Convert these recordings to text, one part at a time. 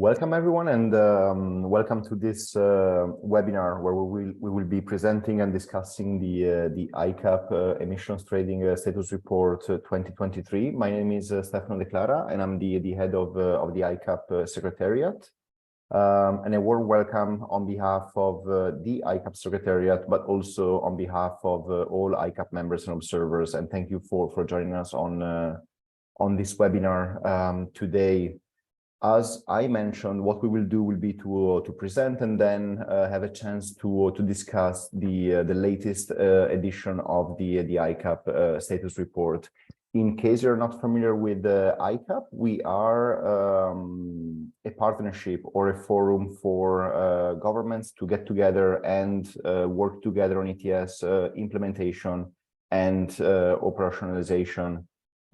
Welcome everyone, and welcome to this webinar where we will be presenting and discussing the ICAP emissions trading status report 2023. My name is Stefano De Clara, and I'm the head of the ICAP secretariat. And a warm welcome on behalf of the ICAP secretariat, but also on behalf of all ICAP members and observers. And thank you for joining us on this webinar today. As I mentioned, what we will do will be to present and then have a chance to discuss the latest edition of the ICAP status report. In case you're not familiar with ICAP, we are a partnership or a forum for governments to get together and work together on ETS implementation and operationalization.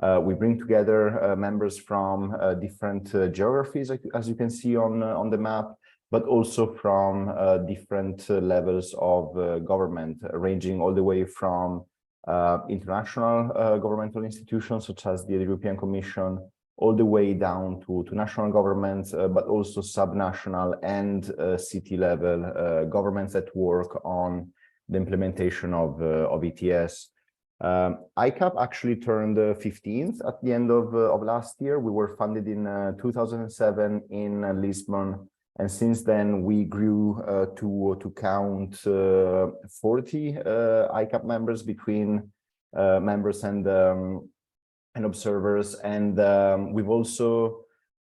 We bring together members from different geographies, as you can see on the map, but also from different levels of government, ranging all the way from international governmental institutions, such as the European Commission, all the way down to national governments, but also subnational and city-level governments that work on the implementation of ETS. ICAP actually turned 15th at the end of last year. We were founded in 2007 in Lisbon, and since then we grew to count 40 ICAP members between members and observers, and we've also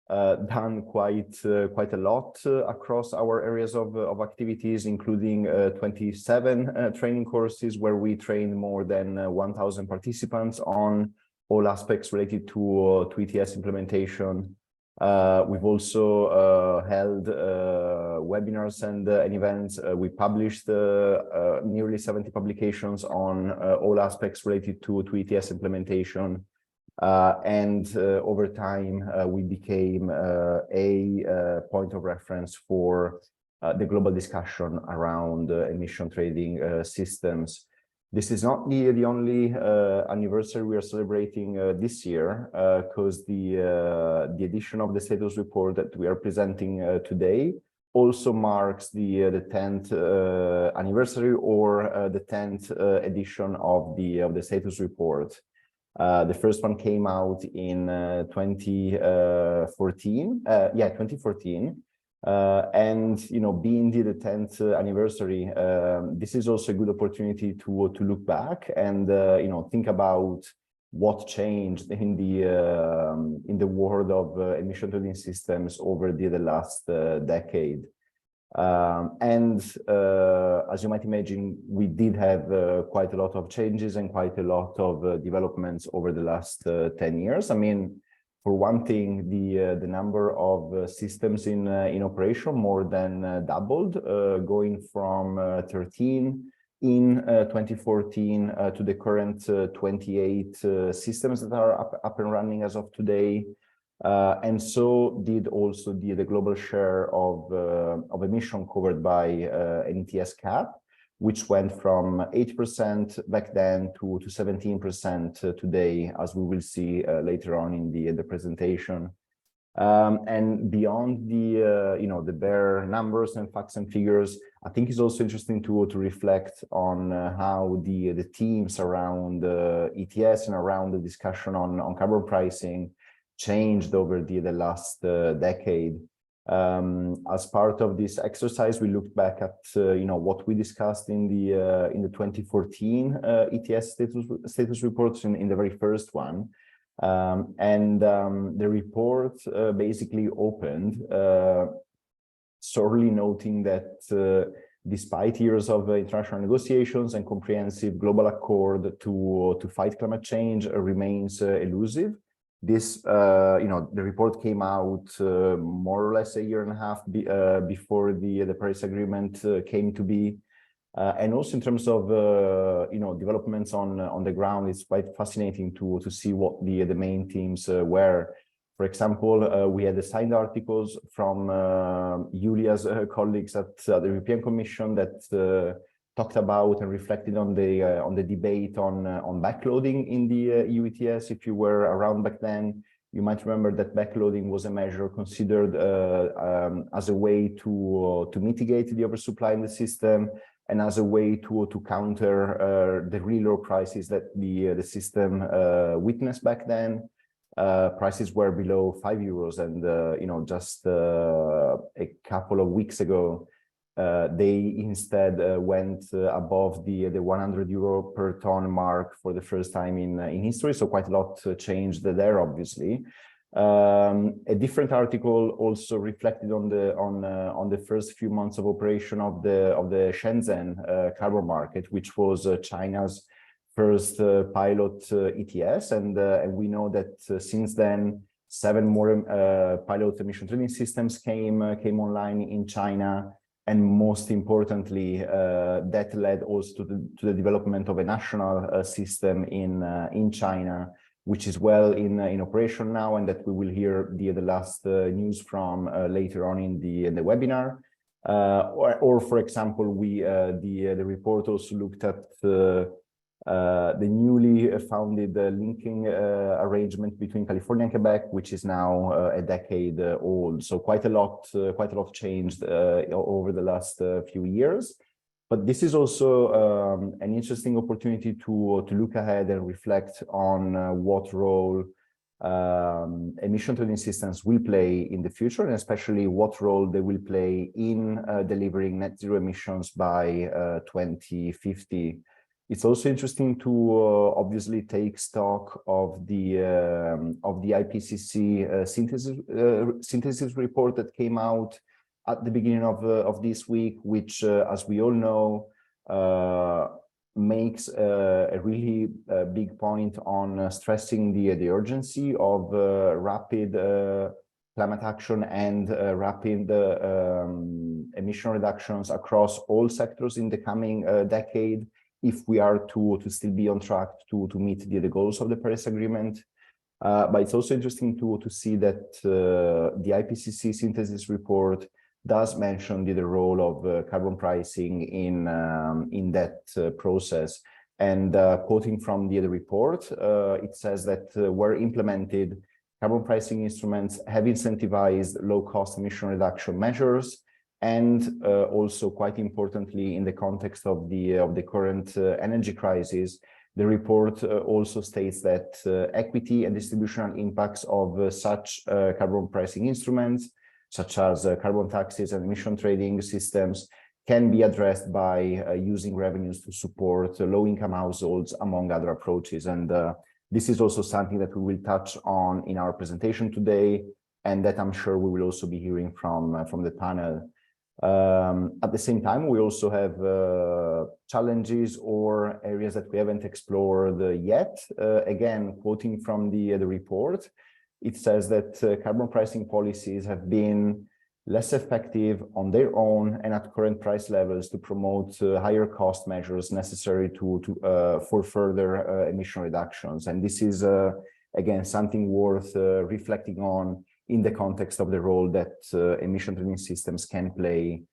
done quite a lot across our areas of activities, including 27 training courses where we train more than 1,000 participants on all aspects related to ETS implementation. We've also held webinars and events. We published nearly 70 publications on all aspects related to ETS implementation. And over time, we became a point of reference for the global discussion around emission trading systems. This is not the only anniversary we are celebrating this year, because the edition of the status report that we are presenting today also marks the 10th anniversary, or the 10th edition of the status report. The first one came out in 2014. And being the 10th anniversary, this is also a good opportunity to look back and think about what changed in the world of emission trading systems over the last decade. As you might imagine, we did have quite a lot of changes and quite a lot of developments over the last 10 years. I mean, for one thing, the number of systems in operation more than doubled, going from 13 in 2014 to the current 28 systems that are up and running as of today. And so did also the global share of emission covered by an ETS cap, which went from 8% back then to 17% today, as we will see later on in the presentation. And beyond the bare numbers and facts and figures, I think it's also interesting to reflect on how the themes around ETS and around the discussion on carbon pricing changed over the last decade. As part of this exercise, we looked back at what we discussed in the 2014 ETS status reports in the very first one, and the report basically opened sorely noting that despite years of international negotiations and comprehensive global accord to fight climate change remains elusive. This, the report came out more or less a year and a half before the Paris Agreement came to be, and also in terms of developments on the ground, it's quite fascinating to see what the main themes were. For example, we had the signed articles from Julia's colleagues at the European Commission that talked about and reflected on the debate on backloading in the EU ETS. If you were around back then, You might remember that backloading was a measure considered as a way to mitigate the oversupply in the system and as a way to counter the really low prices that the system witnessed back then. Prices were below €5, and just a couple of weeks ago, they instead went above the €100 per ton mark for the first time in history. So quite a lot changed there, obviously. A different article also reflected on the first few months of operation of the Shenzhen carbon market, which was China's first pilot ETS, and we know that since then 7 more pilot emission trading systems came online in China. And most importantly, that led also to the development of a national system in China, which is well in operation now, and that we will hear the last news from later on in the webinar. Or for example, the report also looked at the newly founded linking arrangement between California and Quebec, which is now a decade old. So quite a lot changed over the last few years. But this is also an interesting opportunity to look ahead and reflect on what role emission trading systems will play in the future, and especially what role they will play in delivering net zero emissions by 2050. It's also interesting to obviously take stock of the IPCC synthesis report that came out at the beginning of this week, which, as we all know, makes a really big point on stressing the urgency of rapid climate action and rapid emission reductions across all sectors in the coming decade, if we are to still be on track to meet the goals of the Paris Agreement. But it's also interesting to see that the IPCC synthesis report does mention the role of carbon pricing in that process. And quoting from the report, it says that where implemented, carbon pricing instruments have incentivized low-cost emission reduction measures. And also, quite importantly, in the context of the current energy crisis, the report also states that equity and distributional impacts of such carbon pricing instruments, such as carbon taxes and emission trading systems, can be addressed by using revenues to support low-income households, among other approaches. And this is also something that we will touch on in our presentation today, and that I'm sure we will also be hearing from the panel. At the same time, we also have challenges or areas that we haven't explored yet. Again, quoting from the report, it says that carbon pricing policies have been less effective on their own and at current price levels to promote higher cost measures necessary for further emission reductions. And this is, again, something worth reflecting on in the context of the role that emission trading systems can play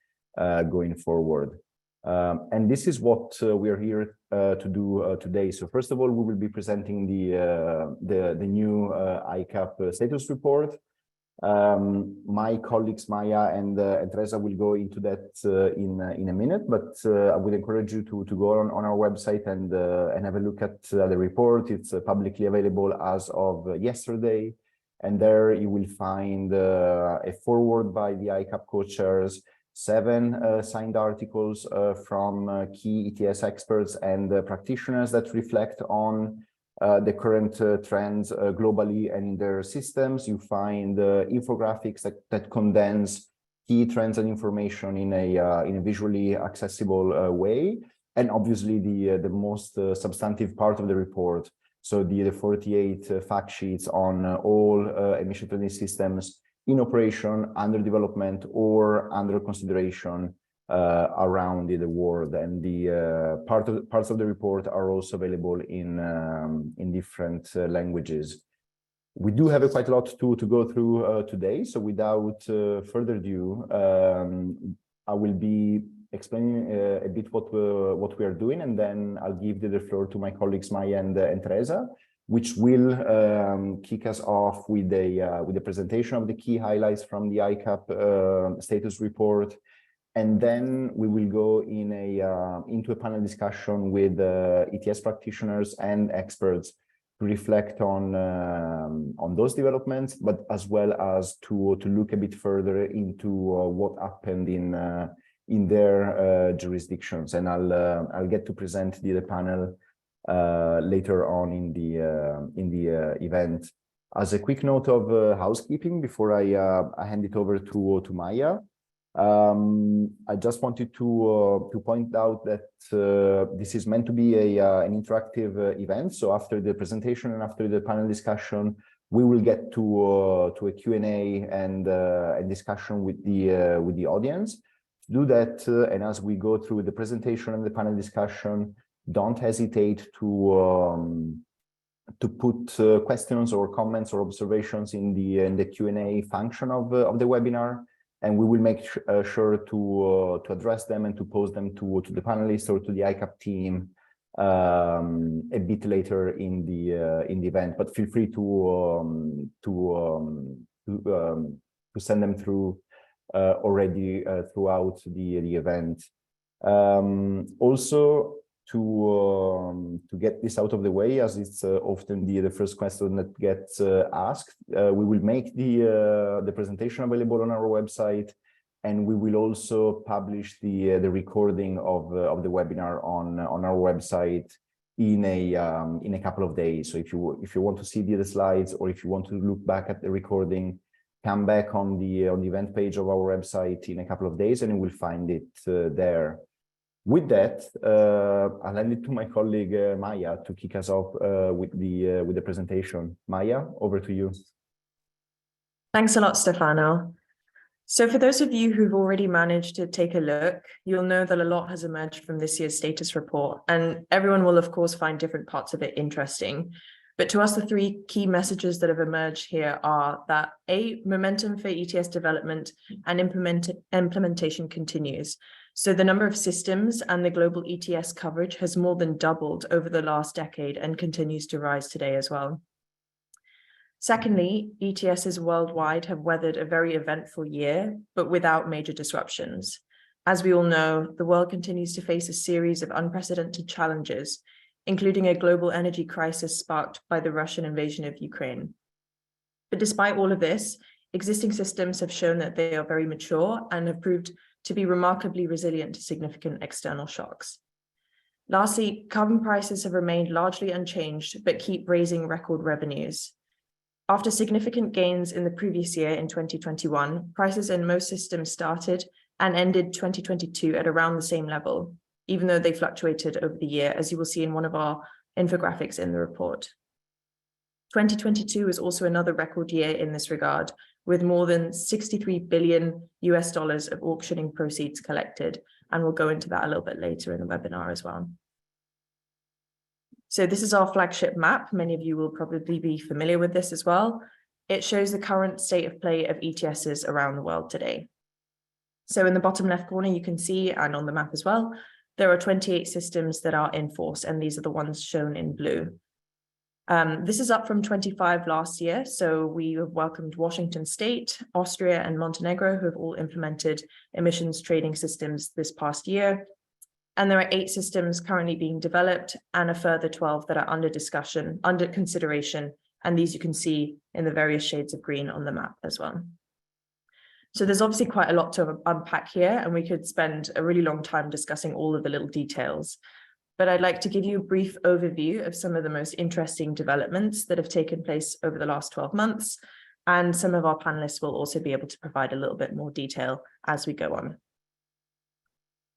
going forward. And this is what we are here to do today. So first of all, we will be presenting the new ICAP status report. My colleagues Maya and Teresa will go into that in a minute, but I would encourage you to go on our website and have a look at the report. It's publicly available as of yesterday. And there you will find a foreword by the ICAP co-chairs, 7 signed articles from key ETS experts and practitioners that reflect on the current trends globally and in their systems. You find infographics that condense key trends and information in a visually accessible way. And obviously the most substantive part of the report, so the 48 fact sheets on all emission trading systems in operation, under development, or under consideration around the world. And the parts of the report are also available in different languages. We do have quite a lot to go through today. So without further ado, I will be explaining a bit what we are doing, and then I'll give the floor to my colleagues Maya and Teresa, which will kick us off with a presentation of the key highlights from the ICAP status report. And then we will go into a panel discussion with ETS practitioners and experts to reflect on those developments, but as well as to look a bit further into what happened in their jurisdictions. And I'll get to present the panel later on in the event. As a quick note of housekeeping before I hand it over to Maya. I just wanted to point out that this is meant to be an interactive event. So after the presentation and after the panel discussion, we will get to a Q&A and a discussion with the audience. To do that, and as we go through the presentation and the panel discussion, don't hesitate to put questions or comments or observations in the Q&A function of the webinar. And we will make sure to address them and to pose them to the panelists or to the ICAP team a bit later in the event. But feel free to send them through already throughout the event. Also, to get this out of the way, as it's often the first question that gets asked, we will make the presentation available on our website, and we will also publish the recording of the webinar on our website in a couple of days. So if you want to see the slides, or if you want to look back at the recording, come back on the event page of our website in a couple of days, and you will find it there. With that, I'll hand it to my colleague Maya to kick us off with the presentation. Maya, over to you. Thanks a lot, Stefano. So for those of you who've already managed to take a look, you'll know that a lot has emerged from this year's status report, and everyone will of course find different parts of it interesting. But to us, the three key messages that have emerged here are that momentum for ETS development and implementation continues. So the number of systems and the global ETS coverage has more than doubled over the last decade and continues to rise today as well. Secondly, ETSs worldwide have weathered a very eventful year, but without major disruptions. As we all know, the world continues to face a series of unprecedented challenges, including a global energy crisis sparked by the Russian invasion of Ukraine. But despite all of this, existing systems have shown that they are very mature and have proved to be remarkably resilient to significant external shocks. Lastly, carbon prices have remained largely unchanged, but keep raising record revenues. After significant gains in the previous year in 2021, prices in most systems started and ended 2022 at around the same level, even though they fluctuated over the year, as you will see in one of our infographics in the report. 2022 was also another record year in this regard, with more than $63 billion of auctioning proceeds collected. And we'll go into that a little bit later in the webinar as well. So this is our flagship map. Many of you will probably be familiar with this as well. It shows the current state of play of ETSs around the world today. So in the bottom left corner, you can see, and on the map as well, there are 28 systems that are in force, and these are the ones shown in blue. This is up from 25 last year. So we have welcomed Washington State, Austria, and Montenegro, who have all implemented emissions trading systems this past year. And there are 8 systems currently being developed and a further 12 that are under discussion, under consideration. And these you can see in the various shades of green on the map as well. So there's obviously quite a lot to unpack here, and we could spend a really long time discussing all of the little details. But I'd like to give you a brief overview of some of the most interesting developments that have taken place over the last 12 months. And some of our panelists will also be able to provide a little bit more detail as we go on.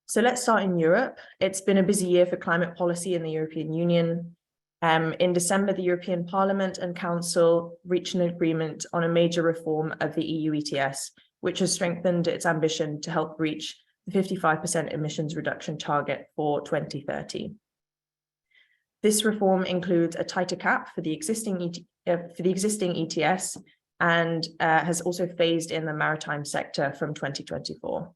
So let's start in Europe. It's been a busy year for climate policy in the European Union. In December, the European Parliament and Council reached an agreement on a major reform of the EU ETS, which has strengthened its ambition to help reach the 55% emissions reduction target for 2030. This reform includes a tighter cap for the existing ETS and has also phased in the maritime sector from 2024.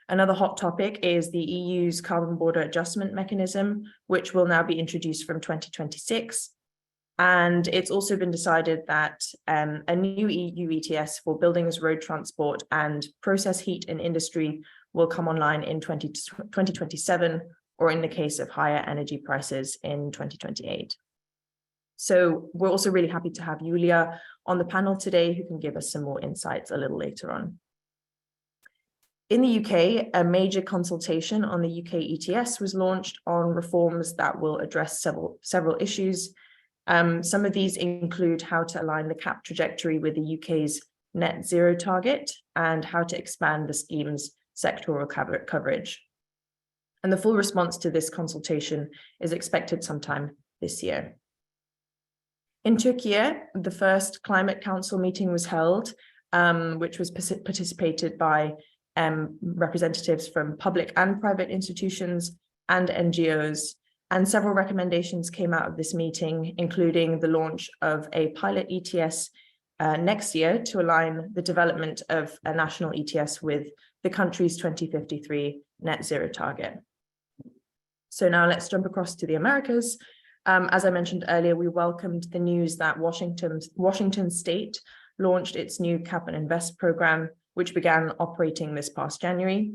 Another hot topic is the EU's carbon border adjustment mechanism, which will now be introduced from 2026. And it's also been decided that a new EU ETS for buildings, road transport, and process heat in industry will come online in 2027, or in the case of higher energy prices in 2028. So we're also really happy to have Julia on the panel today, who can give us some more insights a little later on. In the UK, a major consultation on the UK ETS was launched on reforms that will address several issues. Some of these include how to align the CAP trajectory with the UK's net zero target and how to expand the scheme's sectoral coverage. And the full response to this consultation is expected sometime this year. In Turkey, the first Climate Council meeting was held, which was participated by representatives from public and private institutions and NGOs. And several recommendations came out of this meeting, including the launch of a pilot ETS next year to align the development of a national ETS with the country's 2053 net zero target. So now let's jump across to the Americas. As I mentioned earlier, we welcomed the news that Washington State launched its new Cap and Invest program, which began operating this past January.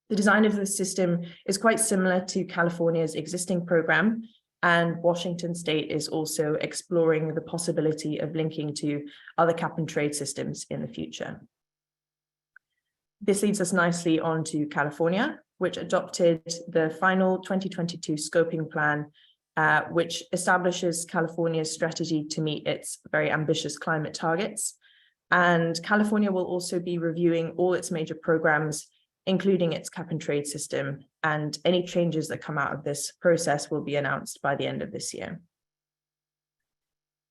The design of the system is quite similar to California's existing program, and Washington State is also exploring the possibility of linking to other cap and trade systems in the future. This leads us nicely on to California, which adopted the final 2022 scoping plan, which establishes California's strategy to meet its very ambitious climate targets. And California will also be reviewing all its major programs, including its cap and trade system, and any changes that come out of this process will be announced by the end of this year.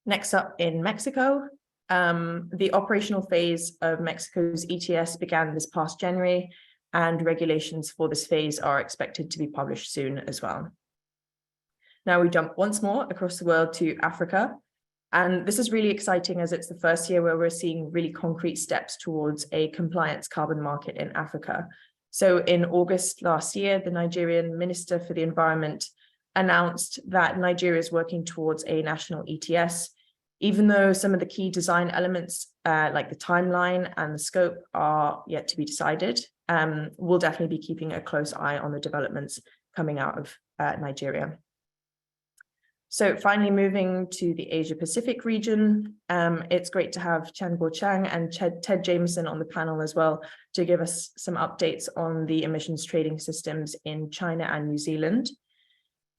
Next up in Mexico, the operational phase of Mexico's ETS began this past January, and regulations for this phase are expected to be published soon as well. Now we jump once more across the world to Africa. And this is really exciting as it's the first year where we're seeing really concrete steps towards a compliance carbon market in Africa. So in August last year, the Nigerian Minister for the Environment announced that Nigeria is working towards a national ETS, even though some of the key design elements like the timeline and the scope are yet to be decided. We'll definitely be keeping a close eye on the developments coming out of Nigeria. So finally, moving to the Asia Pacific region, it's great to have Chan-Guo Chang and Ted Jameson on the panel as well to give us some updates on the emissions trading systems in China and New Zealand.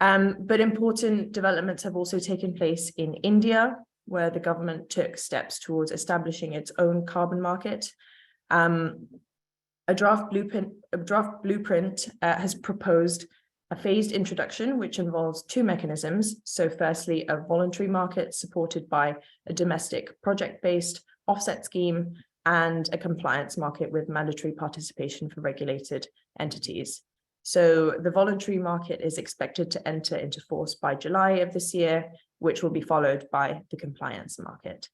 But important developments have also taken place in India, where the government took steps towards establishing its own carbon market. A draft blueprint has proposed a phased introduction, which involves two mechanisms. So firstly, a voluntary market supported by a domestic project-based offset scheme and a compliance market with mandatory participation for regulated entities. So the voluntary market is expected to enter into force by July of this year, which will be followed by the compliance market.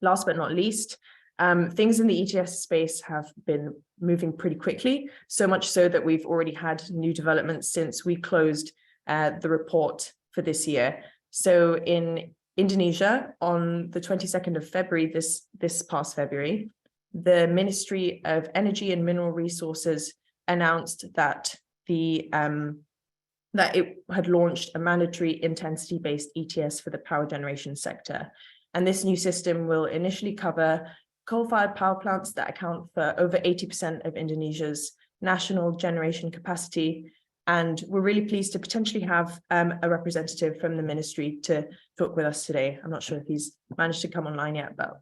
Last but not least, things in the ETS space have been moving pretty quickly, so much so that we've already had new developments since we closed the report for this year. So in Indonesia, on the 22nd of February, this past February, the Ministry of Energy and Mineral Resources announced that that it had launched a mandatory intensity-based ETS for the power generation sector. And this new system will initially cover coal-fired power plants that account for over 80% of Indonesia's national generation capacity. And we're really pleased to potentially have a representative from the ministry to talk with us today. I'm not sure if he's managed to come online yet, but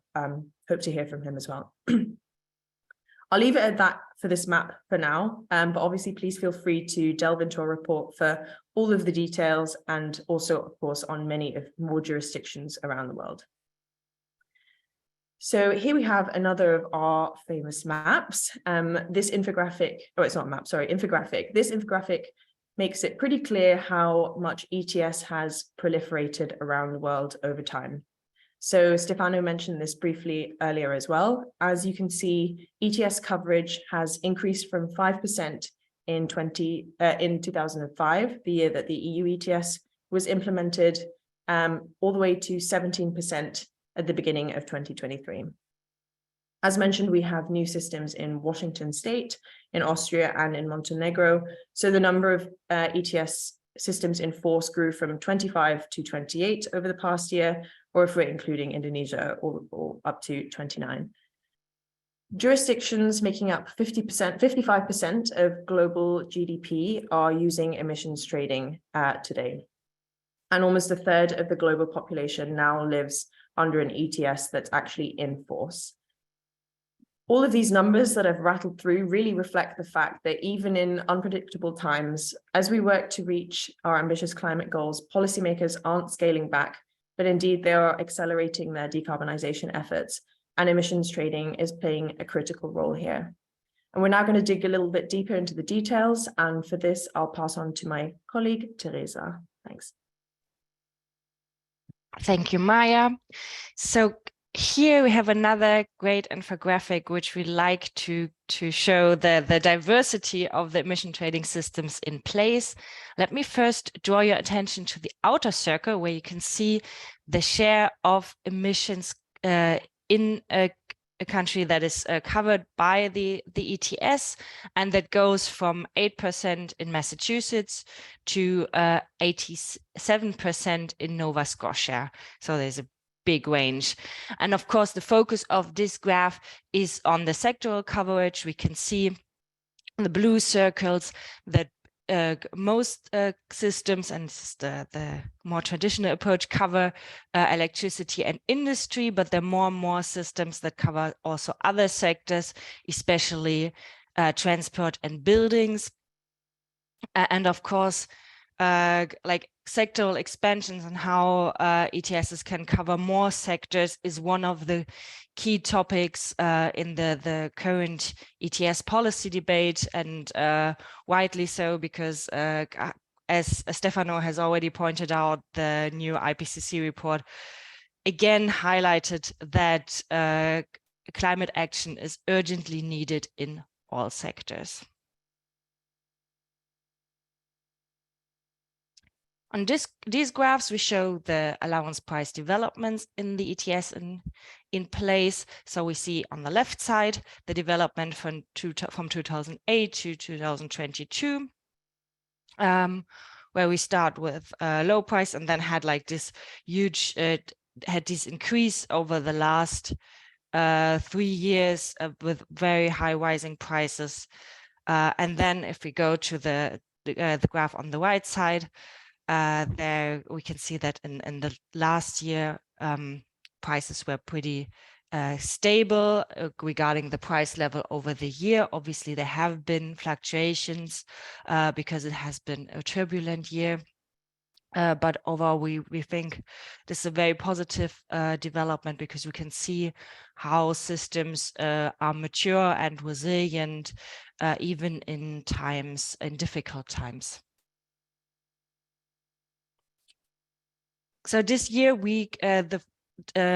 hope to hear from him as well. I'll leave it at that for this map for now, but obviously please feel free to delve into our report for all of the details and also, of course, on many of more jurisdictions around the world. So here we have another of our famous maps. This infographic, oh, it's not a map, sorry, infographic. This infographic makes it pretty clear how much ETS has proliferated around the world over time. So Stefano mentioned this briefly earlier as well. As you can see, ETS coverage has increased from 5% in 2005, the year that the EU ETS was implemented, all the way to 17% at the beginning of 2023. As mentioned, we have new systems in Washington State, in Austria, and in Montenegro. So the number of ETS systems in force grew from 25 to 28 over the past year, or if we're including Indonesia, or up to 29. Jurisdictions making up 55% of global GDP are using emissions trading today. And almost a third of the global population now lives under an ETS that's actually in force. All of these numbers that I've rattled through really reflect the fact that even in unpredictable times, as we work to reach our ambitious climate goals, policymakers aren't scaling back, but indeed they are accelerating their decarbonization efforts, and emissions trading is playing a critical role here. And we're now going to dig a little bit deeper into the details, and for this, I'll pass on to my colleague, Teresa. Thanks. Thank you, Maya. So here we have another great infographic, which we like to show the diversity of the emission trading systems in place. Let me first draw your attention to the outer circle, where you can see the share of emissions in a country that is covered by the ETS, and that goes from 8% in Massachusetts to 87% in Nova Scotia. So there's a big range. And of course, the focus of this graph is on the sectoral coverage. We can see the blue circles that most systems, and this is the more traditional approach, cover electricity and industry, but there are more and more systems that cover also other sectors, especially transport and buildings. And of course, like sectoral expansions and how ETSs can cover more sectors is one of the key topics in the current ETS policy debate, and widely so because as Stefano has already pointed out, the new IPCC report again highlighted that climate action is urgently needed in all sectors. On these graphs, we show the allowance price developments in the ETS in place. So we see on the left side the development from 2008 to 2022, where we start with low price and then had like this huge, had this increase over the last 3 years with very high rising prices. And then if we go to the graph on the right side, there we can see that in the last year, prices were pretty stable regarding the price level over the year. Obviously, there have been fluctuations because it has been a turbulent year. But overall, we think this is a very positive development, because we can see how systems are mature and resilient, even in difficult times. So this year, the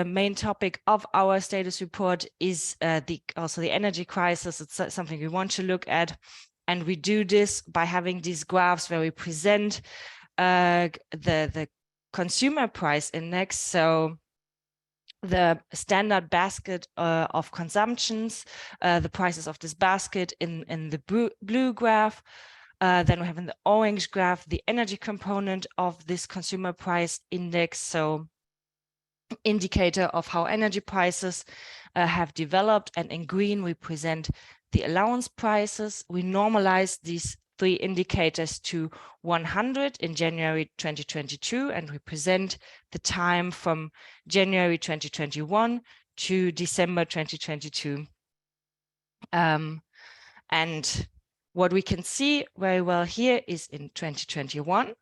main topic of our status report is also the energy crisis. It's something we want to look at, and we do this by having these graphs where we present the consumer price index. So the standard basket of consumptions, the prices of this basket in the blue graph. Then we have in the orange graph the energy component of this consumer price index, so indicator of how energy prices have developed. And in green, we present the allowance prices. We normalize these three indicators to 100 in January 2022, and we present the time from January 2021 to December 2022. And what we can see very well here is in 2021,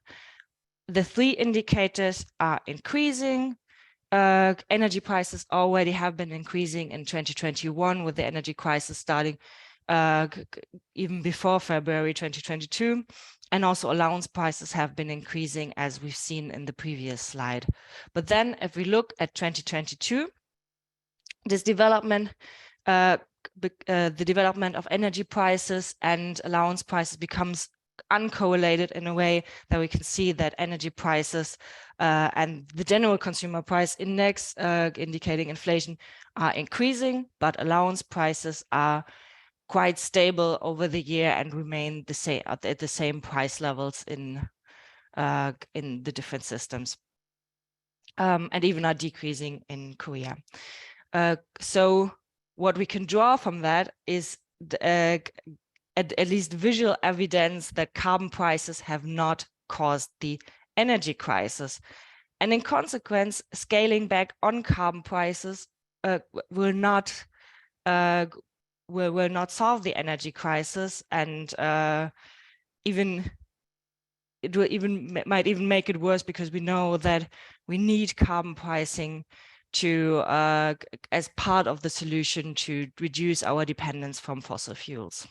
the three indicators are increasing. Energy prices already have been increasing in 2021, with the energy crisis starting even before February 2022. And also allowance prices have been increasing, as we've seen in the previous slide. But then if we look at 2022, this development, the development of energy prices and allowance prices becomes uncorrelated in a way that we can see that energy prices and the general consumer price index indicating inflation are increasing, but allowance prices are quite stable over the year and remain the same at the same price levels in the different systems, and even are decreasing in Korea. So what we can draw from that is at least visual evidence that carbon prices have not caused the energy crisis. And in consequence, scaling back on carbon prices will not solve the energy crisis, and might even make it worse, because we know that we need carbon pricing to as part of the solution to reduce our dependence from fossil fuels.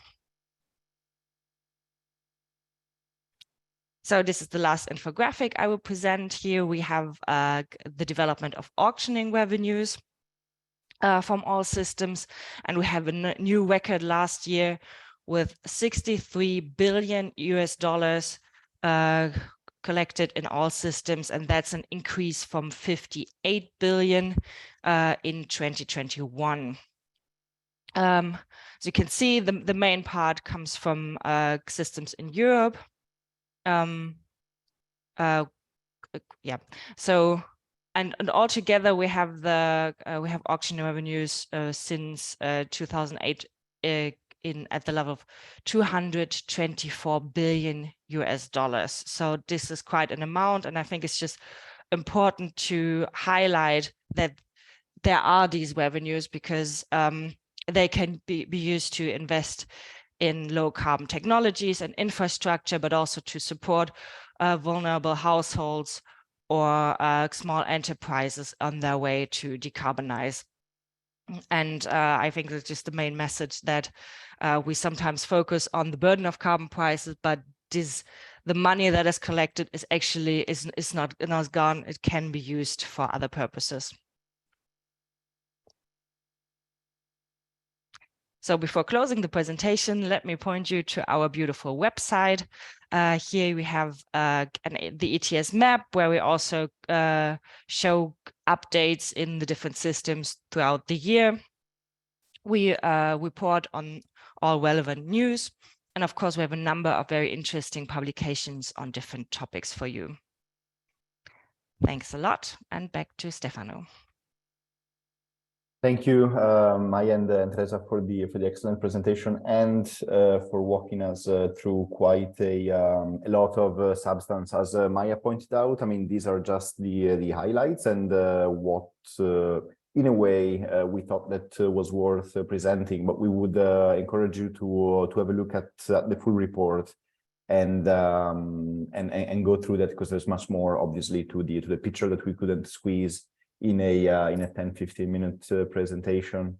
So this is the last infographic I will present. Here we have the development of auctioning revenues from all systems, and we have a new record last year with $63 billion collected in all systems, and that's an increase from 58 billion in 2021. So you can see the main part comes from systems in Europe. Yeah, so and altogether we have auction revenues since 2008 at the level of $224 billion. So this is quite an amount, and I think it's just important to highlight that there are these revenues, because they can be used to invest in low carbon technologies and infrastructure, but also to support vulnerable households or small enterprises on their way to decarbonize. And I think that's just the main message, that we sometimes focus on the burden of carbon prices, but the money that is collected is actually is not gone. It can be used for other purposes. So before closing the presentation, let me point you to our beautiful website. Here we have the ETS map, where we also show updates in the different systems throughout the year. We report on all relevant news. And of course, we have a number of very interesting publications on different topics for you. Thanks a lot, and back to Stefano. Thank you, Maya and Teresa, for the excellent presentation, and for walking us through quite a lot of substance. As Maya pointed out, I mean, these are just the highlights, and what in a way we thought that was worth presenting. But we would encourage you to have a look at the full report and go through that, because there's much more, obviously, to the picture that we couldn't squeeze in a 10-15 minute presentation.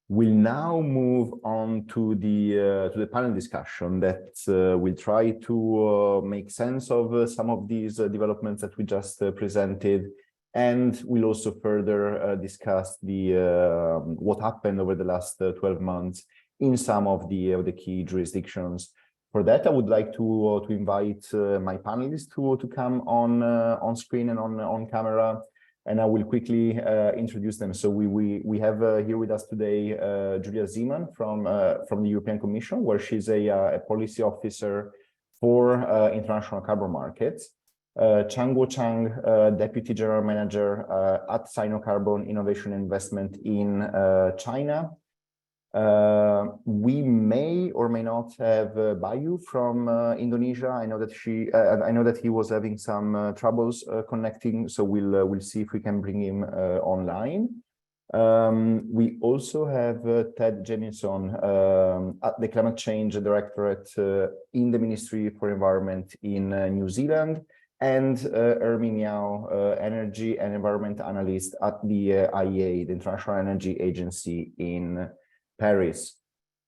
We'll now move on to the panel discussion that will try to make sense of some of these developments that we just presented, and we'll also further discuss what happened over the last 12 months in some of the key jurisdictions. For that, I would like to invite my panelists to come on screen and on camera. And I will quickly introduce them. So we have here with us today Julia Zeman from the European Commission, where she's a policy officer for international carbon markets. Changguo Chang, Deputy General Manager at Sinocarbon Innovation Investment in China. We may or may not have Bayu from Indonesia. I know that he was having some troubles connecting, so we'll see if we can bring him online. We also have Ted Jemison at the Climate Change Directorate in the Ministry for Environment in New Zealand, and Ermi Miao, Energy and Environment Analyst at the IEA, the International Energy Agency in Paris.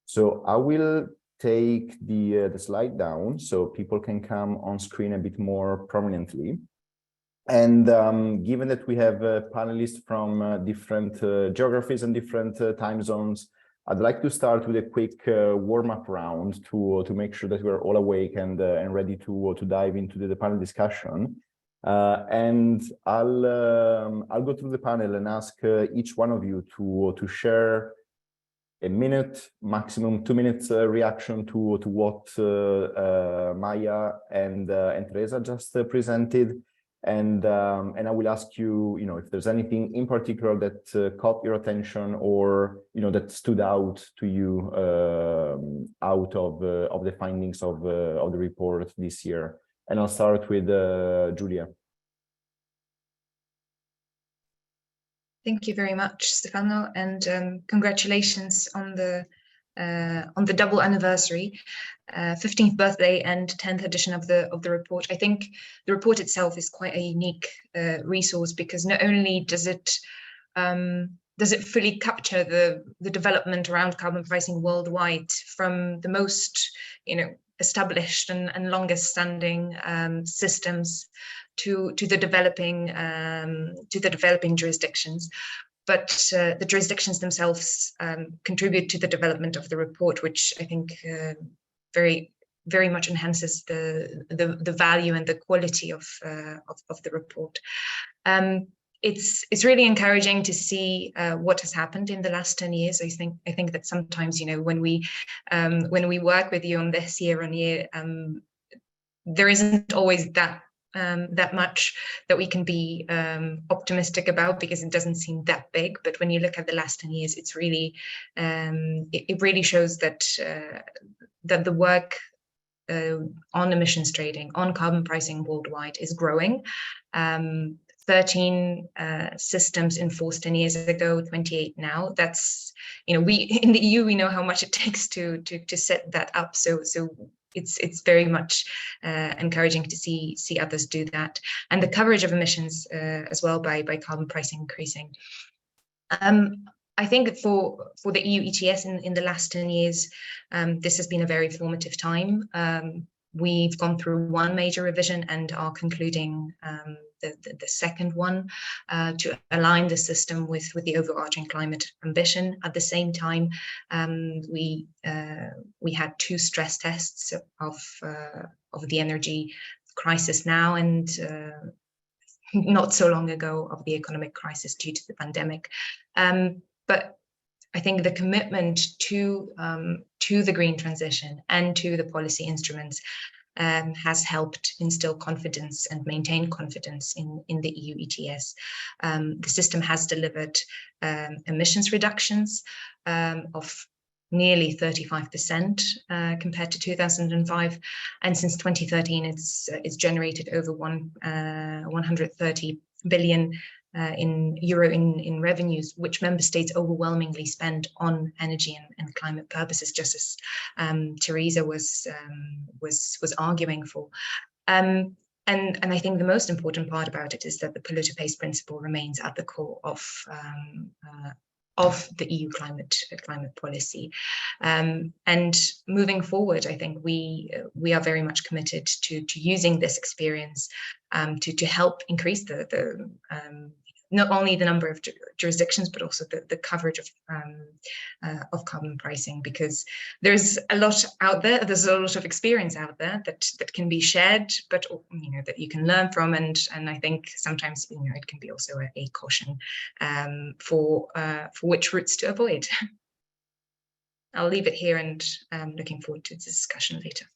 So I will take the slide down so people can come on screen a bit more prominently. And given that we have panelists from different geographies and different time zones, I'd like to start with a quick warm-up round to make sure that we're all awake and ready to dive into the panel discussion. And I'll go through the panel and ask each one of you to share a minute, maximum 2 minutes reaction to what Maya and Teresa just presented. And I will ask you, if there's anything in particular that caught your attention or, that stood out to you out of the findings of the report this year. And I'll start with Julia. Thank you very much, Stefano, and congratulations on the double anniversary, 15th birthday and 10th edition of the report. I think the report itself is quite a unique resource because not only does it fully capture the development around carbon pricing worldwide from the most established and longest standing systems to the developing jurisdictions, but the jurisdictions themselves contribute to the development of the report, which I think very, very much enhances the value and the quality of the report. It's really encouraging to see what has happened in the last 10 years. I think that sometimes, when we work with you on this year on year, there isn't always that much that we can be optimistic about because it doesn't seem that big. But when you look at the last 10 years, it's really it really shows that that the work on emissions trading, on carbon pricing worldwide is growing. 13 systems enforced 10 years ago, 28 now. That's, we in the EU, we know how much it takes to set that up. So it's very much encouraging to see others do that, and the coverage of emissions as well by carbon pricing increasing. I think for the EU ETS in the last 10 years, this has been a very formative time. We've gone through one major revision and are concluding the second one to align the system with the overarching climate ambition. At the same time, we had 2 stress tests of the energy crisis now and not so long ago of the economic crisis due to the pandemic. But I think the commitment to the green transition and to the policy instruments has helped instill confidence and maintain confidence in the EU ETS. The system has delivered emissions reductions of nearly 35% compared to 2005, and since 2013, it's generated over 130 billion in revenues, which member states overwhelmingly spend on energy and climate purposes, just as Teresa was arguing for. And I think the most important part about it is that the polluter pays principle remains at the core of the EU climate policy. And moving forward, I think we are very much committed to using this experience to help increase the not only the number of jurisdictions, but also the coverage of carbon pricing, because there's a lot out there. There's a lot of experience out there that can be shared, but that you can learn from. And I think sometimes it can be also a caution for which routes to avoid. I'll leave it here, and I'm looking forward to the discussion later.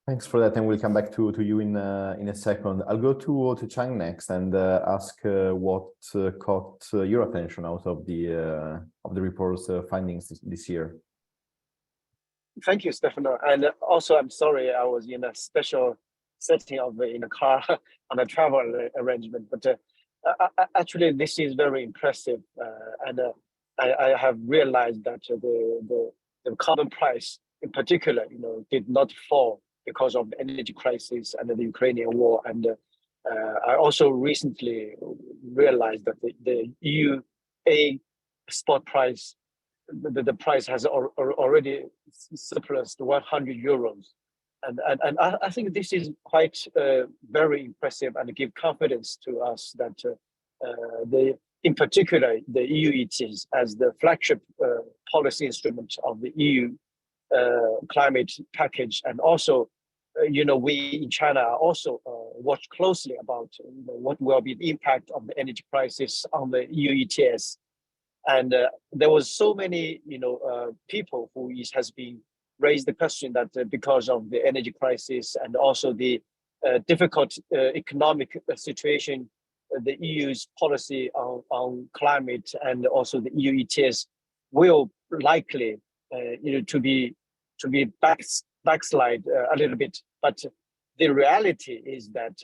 Thanks for that, and we'll come back to you in a second. I'll go to Chang next and ask what caught your attention out of the report's findings this year. Thank you, Stefano. And also, I'm sorry I was in a special setting in a car on a travel arrangement, but actually this is very impressive, and I have realized that the carbon price in particular, did not fall because of the energy crisis and the Ukrainian war. And I also recently realized that the EUA spot price, the price has already surpassed 100 euros. And I think this is quite very impressive and give confidence to us that in particular, the EU ETS as the flagship policy instrument of the EU climate package, and also, we in China also watch closely about what will be the impact of the energy crisis on the EU ETS. And there was so many, people who has been raised the question that because of the energy crisis and also the difficult economic situation, the EU's policy on climate and also the EU ETS will likely, to be backslide a little bit. But the reality is that,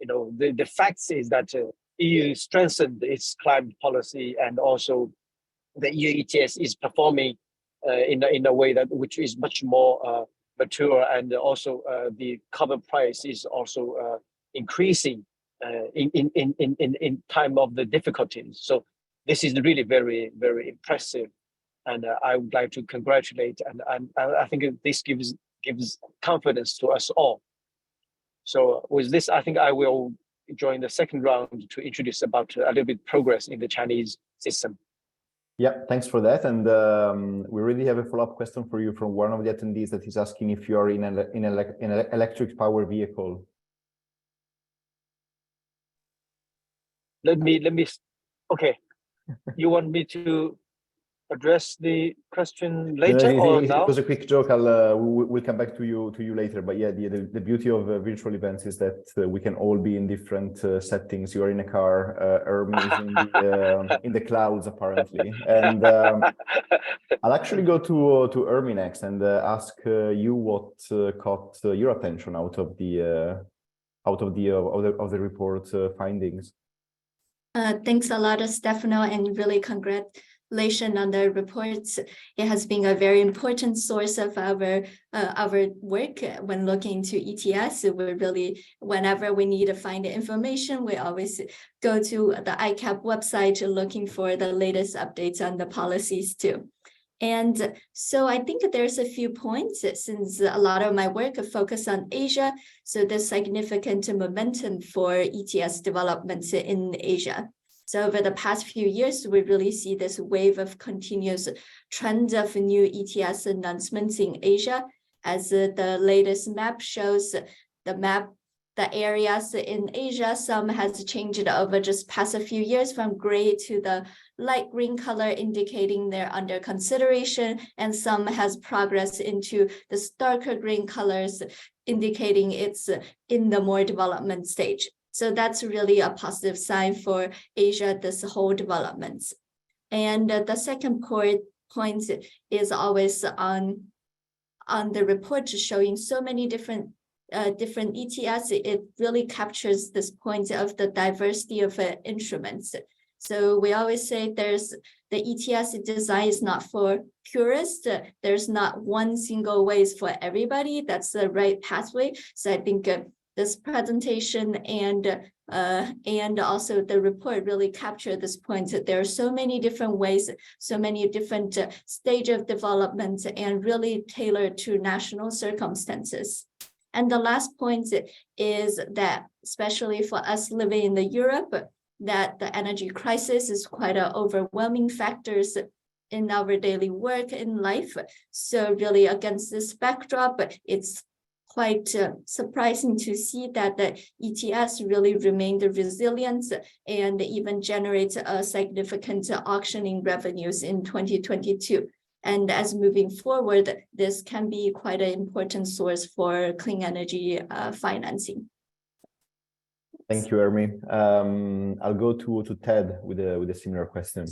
the facts is that EU strengthened its climate policy, and also the EU ETS is performing in a way that which is much more mature, and also the carbon price is also increasing in time of the difficulties. So this is really very, very impressive, and I would like to congratulate, and I think this gives confidence to us all. So with this, I think I will join the second round to introduce about a little bit progress in the Chinese system. Yeah, thanks for that. And we really have a follow-up question for you from one of the attendees that is asking if you are in an electric power vehicle. Let me. Okay, you want me to address the question later or now? It was a quick joke. We'll come back to you later. But yeah, the beauty of virtual events is that we can all be in different settings. You are in a car, Ermi is in the clouds apparently, and I'll actually go to Ermi next and ask you what caught your attention out of the report findings. Thanks a lot, Stefano, and really congratulations on the reports. It has been a very important source of our work when looking into ETS. We really, whenever we need to find information, we always go to the ICAP website looking for the latest updates on the policies too. And so I think there's a few points, since a lot of my work focus on Asia. So there's significant momentum for ETS developments in Asia. So over the past few years, we really see this wave of continuous trend of new ETS announcements in Asia. As the latest map shows, the areas in Asia, some has changed over just past a few years from gray to the light green color, indicating they're under consideration, and some has progressed into the darker green colors, indicating it's in the more development stage. So that's really a positive sign for Asia, this whole developments. And the second point is always on the report, showing so many different ETS. It really captures this point of the diversity of instruments. So we always say the ETS design is not for purists. There's not one single way for everybody. That's the right pathway. So I think this presentation and also the report really capture this point that there are so many different ways, so many different stage of development, and really tailored to national circumstances. And the last point is that, especially for us living in the Europe, that the energy crisis is quite an overwhelming factors in our daily work in life. So really against this backdrop, it's quite surprising to see that the ETS really remained resilient and even generates a significant auctioning revenues in 2022. And as moving forward, this can be quite an important source for clean energy financing. Thank you, Ermi. I'll go to Ted with a similar question.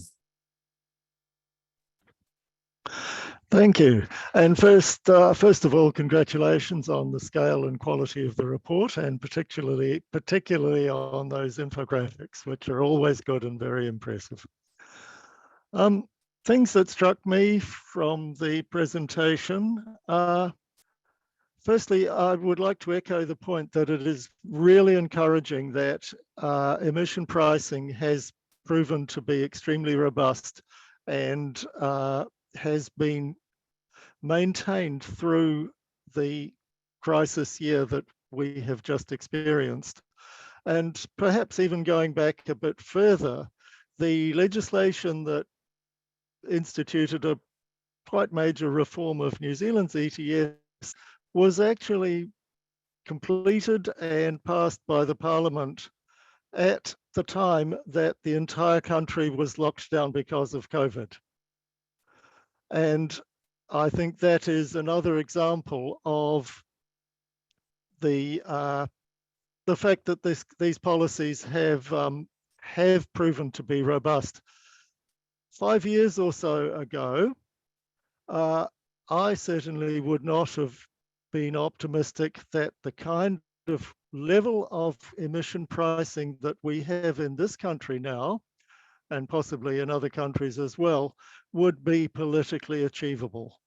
Thank you. And first of all, congratulations on the scale and quality of the report, and particularly on those infographics, which are always good and very impressive. Things that struck me from the presentation are, firstly, I would like to echo the point that it is really encouraging that emission pricing has proven to be extremely robust and has been maintained through the crisis year that we have just experienced. And perhaps even going back a bit further, the legislation that instituted a quite major reform of New Zealand's ETS was actually completed and passed by the Parliament at the time that the entire country was locked down because of COVID. And I think that is another example of the fact that these policies have proven to be robust. 5 years or so ago, I certainly would not have been optimistic that the kind of level of emission pricing that we have in this country now, and possibly in other countries as well, would be politically achievable.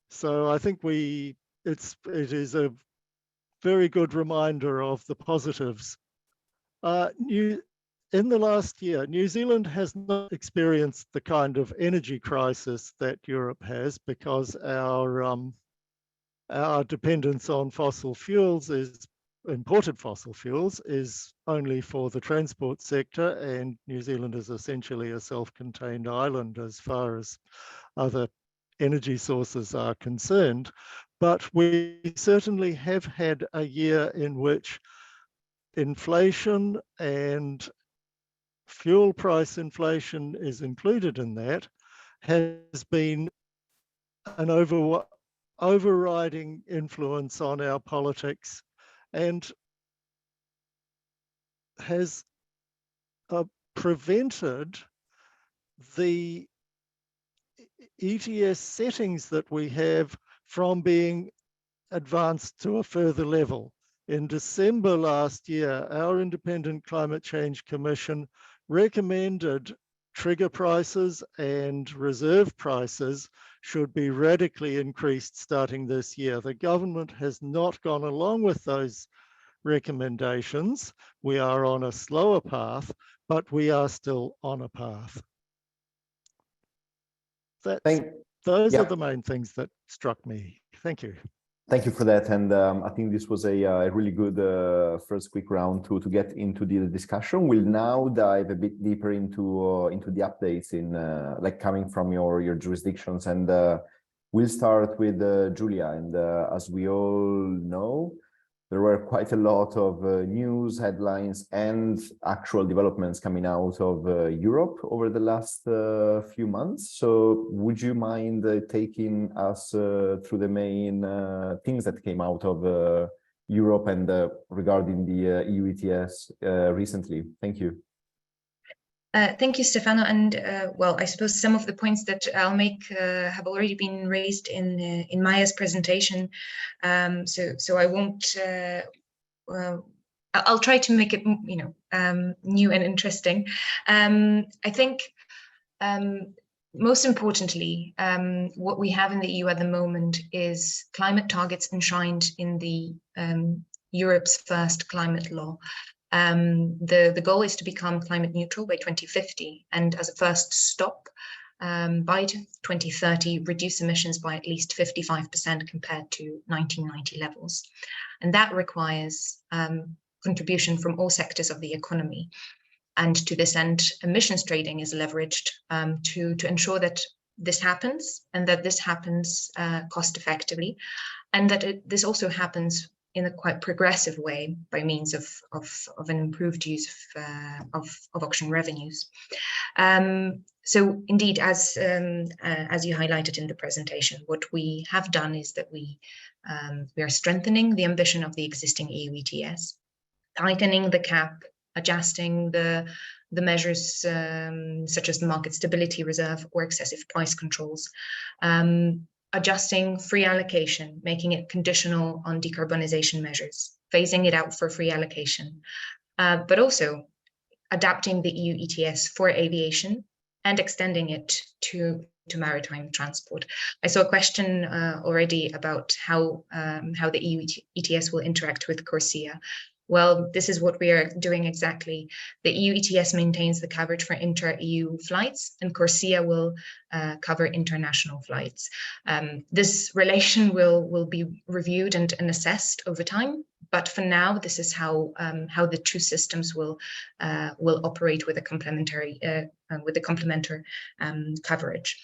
So I think it is a very good reminder of the positives. In the last year, New Zealand has not experienced the kind of energy crisis that Europe has, because our dependence on imported fossil fuels is only for the transport sector, and New Zealand is essentially a self-contained island as far as other energy sources are concerned. But we certainly have had a year in which inflation, and fuel price inflation is included in that, has been an overriding influence on our politics, and has prevented the ETS settings that we have from being advanced to a further level. In December last year, our Independent Climate Change Commission recommended trigger prices and reserve prices should be radically increased starting this year. The government has not gone along with those recommendations. We are on a slower path, but we are still on a path. Those are the main things that struck me. Thank you. Thank you for that, and I think this was a really good first quick round to get into the discussion. We'll now dive a bit deeper into the updates in like coming from your jurisdictions, and we'll start with Julia. And as we all know, there were quite a lot of news, headlines, and actual developments coming out of Europe over the last few months. So would you mind taking us through the main things that came out of Europe and regarding the EU ETS recently? Thank you. Thank you, Stefano. And well, I suppose some of the points that I'll make have already been raised in Maya's presentation. So I won't. I'll try to make it, new and interesting. I think most importantly, what we have in the EU at the moment is climate targets enshrined in the Europe's first climate law. The goal is to become climate neutral by 2050, and as a first stop, by 2030, reduce emissions by at least 55% compared to 1990 levels. And that requires contribution from all sectors of the economy. And to this end, emissions trading is leveraged to ensure that this happens, and that this happens cost effectively, and that this also happens in a quite progressive way by means of an improved use of auction revenues. So indeed, as you highlighted in the presentation, what we have done is that we are strengthening the ambition of the existing EU ETS, tightening the cap, adjusting the measures such as the market stability reserve or excessive price controls, adjusting free allocation, making it conditional on decarbonization measures, phasing it out for free allocation, but also adapting the EU ETS for aviation and extending it to maritime transport. I saw a question already about how the EU ETS will interact with CORSIA. Well, this is what we are doing exactly. The EU ETS maintains the coverage for inter-EU flights, and CORSIA will cover international flights. This relation will be reviewed and assessed over time, but for now, this is how the two systems will operate with a complementary coverage.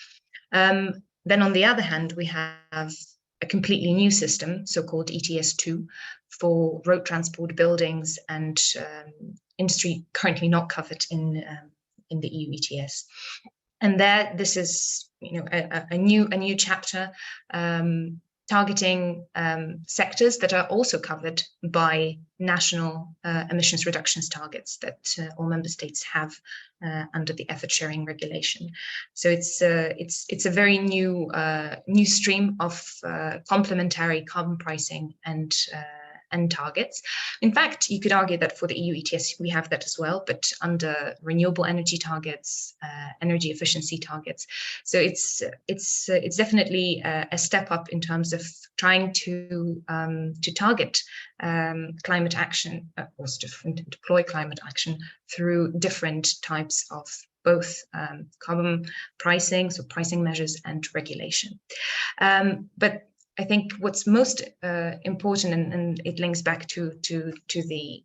Then on the other hand, we have a completely new system, so-called ETS2, for road transport, buildings, and industry currently not covered in the EU ETS. And there, this is a new chapter targeting sectors that are also covered by national emissions reductions targets that all member states have under the effort sharing regulation. So it's a very new stream of complementary carbon pricing and targets. In fact, you could argue that for the EU ETS we have that as well, but under renewable energy targets, energy efficiency targets. So it's definitely a step up in terms of trying to target climate action or to deploy climate action through different types of both carbon pricing, so pricing measures, and regulation. But I think what's most important, and it links back to the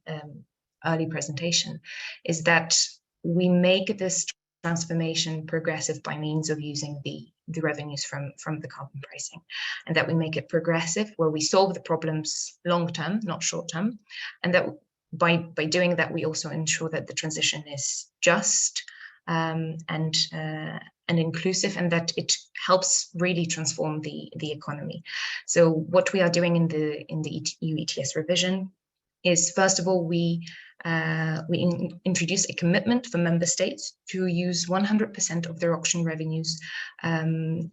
early presentation, is that we make this transformation progressive by means of using the revenues from the carbon pricing, and that we make it progressive where we solve the problems long term, not short term, and that by doing that we also ensure that the transition is just and inclusive, and that it helps really transform the economy. So what we are doing in the EU ETS revision is, first of all, we introduce a commitment for member states to use 100% of their auction revenues on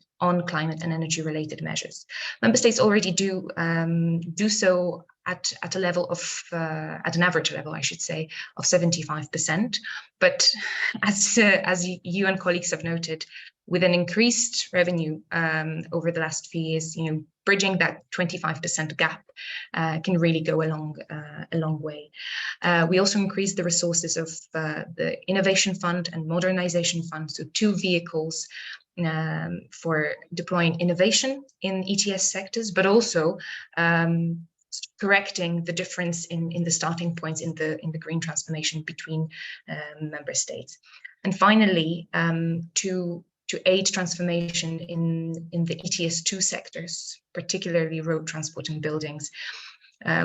climate and energy related measures. Member states already do so at a level of at an average level, I should say, of 75%. But as you and colleagues have noted, with an increased revenue over the last few years, bridging that 25% gap can really go a long way. We also increased the resources of the Innovation Fund and Modernization Fund, so two vehicles for deploying innovation in ETS sectors, but also correcting the difference in the starting points in the green transformation between member states. And finally, to aid transformation in the ETS2 sectors, particularly road transport and buildings,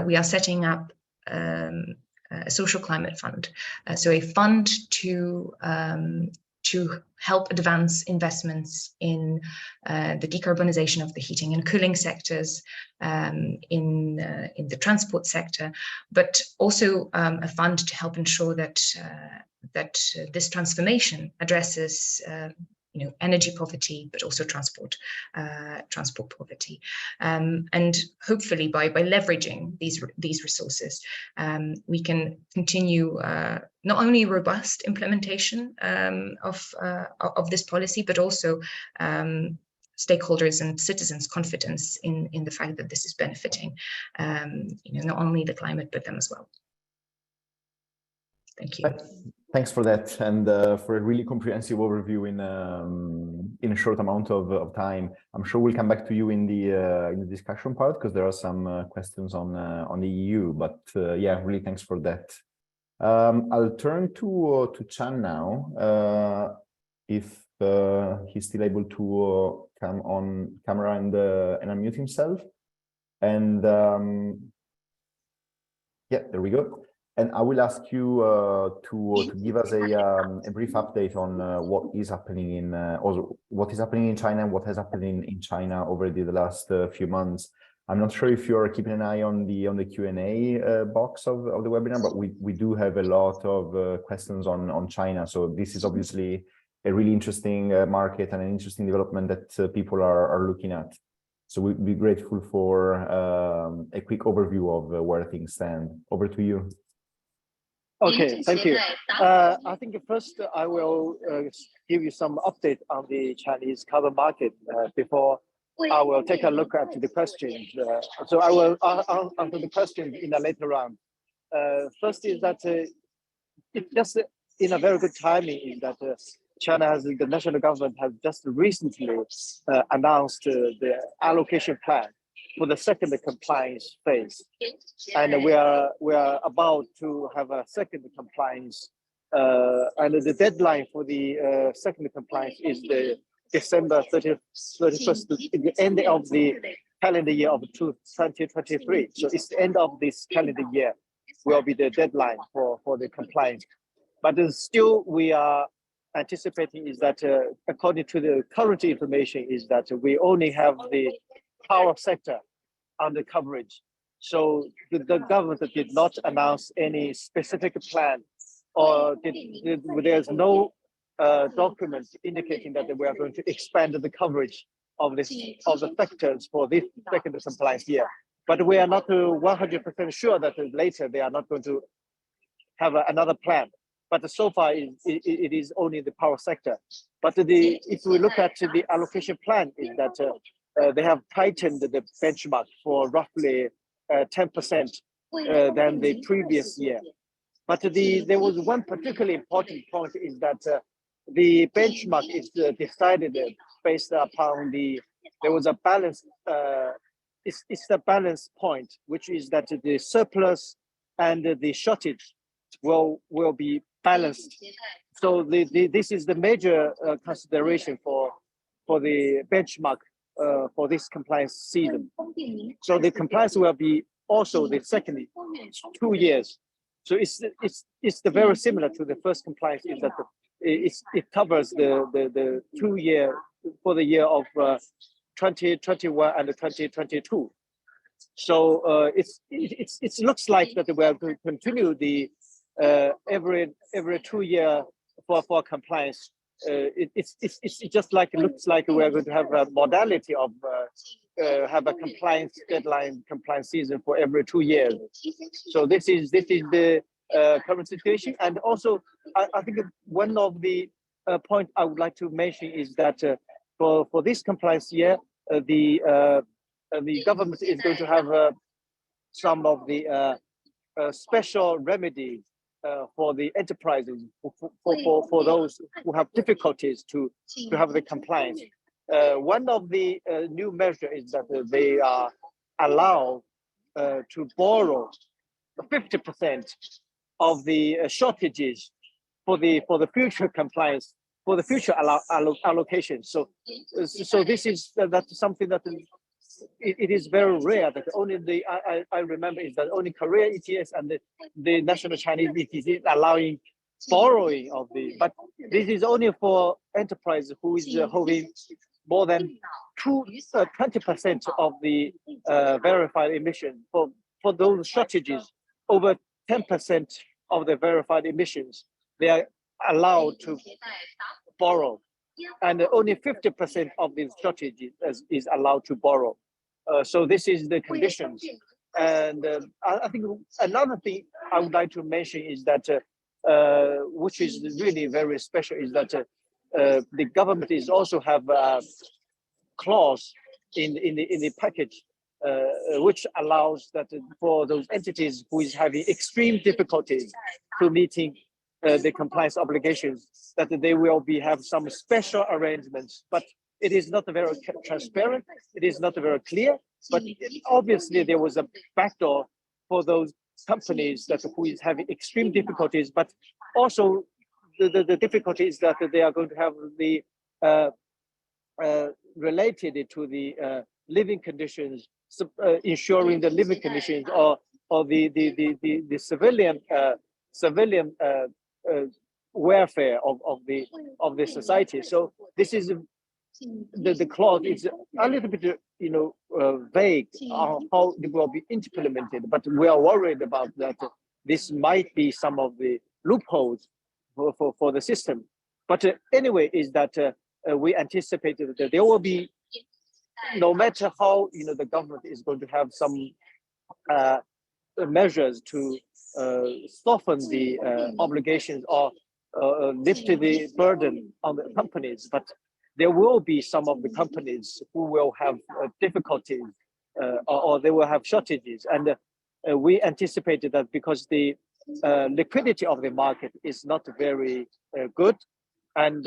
we are setting up a social climate fund, so a fund to help advance investments in the decarbonization of the heating and cooling sectors, in the transport sector, but also a fund to help ensure that this transformation addresses energy poverty, but also transport poverty, and hopefully by leveraging these resources, we can continue not only robust implementation of this policy, but also stakeholders and citizens' confidence in the fact that this is benefiting not only the climate but them as well. Thank you. Thanks for that, and for a really comprehensive overview in a short amount of time. I'm sure we'll come back to you in the discussion part, because there are some questions on the EU. But yeah, really thanks for that. I'll turn to Chan now, if he's still able to come on camera and unmute himself. And yeah, there we go. And I will ask you to give us a brief update on what is happening in China and what has happened in China over the last few months. I'm not sure if you're keeping an eye on the Q&A box of the webinar, but we do have a lot of questions on China. So this is obviously a really interesting market and an interesting development that people are looking at. So we'd be grateful for a quick overview of where things stand. Over to you. Okay, thank you. I think first I will give you some update on the Chinese carbon market before I will take a look at the questions. So I will answer the question in a later round. First is that it's just in a very good timing is that the national government has just recently announced the allocation plan for the second compliance phase, and we are about to have a second compliance, and the deadline for the second compliance is the December 31st, the end of the calendar year of 2023. So it's the end of this calendar year will be the deadline for the compliance. But still, we are anticipating is that according to the current information is that we only have the power sector under coverage. So the government did not announce any specific plan, or there's no document indicating that we are going to expand the coverage of the sectors for this second compliance year. But we are not 100% sure that later they are not going to have another plan. But so far, it is only the power sector. But if we look at the allocation plan, is that they have tightened the benchmark for roughly 10% than the previous year. But there was one particularly important point is that the benchmark is decided based upon there was a balance. It's the balance point, which is that the surplus and the shortage will be balanced. So this is the major consideration for the benchmark for this compliance season. So the compliance will be also the second 2 years. So it's very similar to the first compliance is that it covers the 2 year for the year of 2021 and 2022. So it looks like that we are going to continue the every 2 year for compliance. It's just like it looks like we are going to have a modality of have a compliance deadline, compliance season for every 2 years. So this is the current situation. And also, I think one of the point I would like to mention is that for this compliance year, the government is going to have some of the special remedies for the enterprises, for those who have difficulties to have the compliance. One of the new measures is that they are allowed to borrow 50% of the shortages for the future compliance, for the future allocation. So this is that's something that it is very rare that only I remember is that only Korea ETS and the national Chinese ETS is allowing borrowing of but this is only for enterprise who is holding more than 20% of the verified emission. For those shortages, over 10% of the verified emissions, they are allowed to borrow, and only 50% of these shortages is allowed to borrow. So this is the conditions. And I think another thing I would like to mention is that, which is really very special, is that the government is also have a clause in the package, which allows that for those entities who is having extreme difficulties to meeting the compliance obligations, that they will have some special arrangements. But it is not very transparent. It is not very clear. But obviously, there was a backdoor for those companies that who is having extreme difficulties. But also, the difficulty is that they are going to have the related to the living conditions, ensuring the living conditions, or the civilian welfare of the society. So this is the clause is a little bit vague on how it will be implemented, but we are worried about that. This might be some of the loopholes for the system. But anyway, is that we anticipated that there will be, no matter how the government is going to have some measures to soften the obligations or lift the burden on the companies, but there will be some of the companies who will have difficulties or they will have shortages. And we anticipated that because the liquidity of the market is not very good. And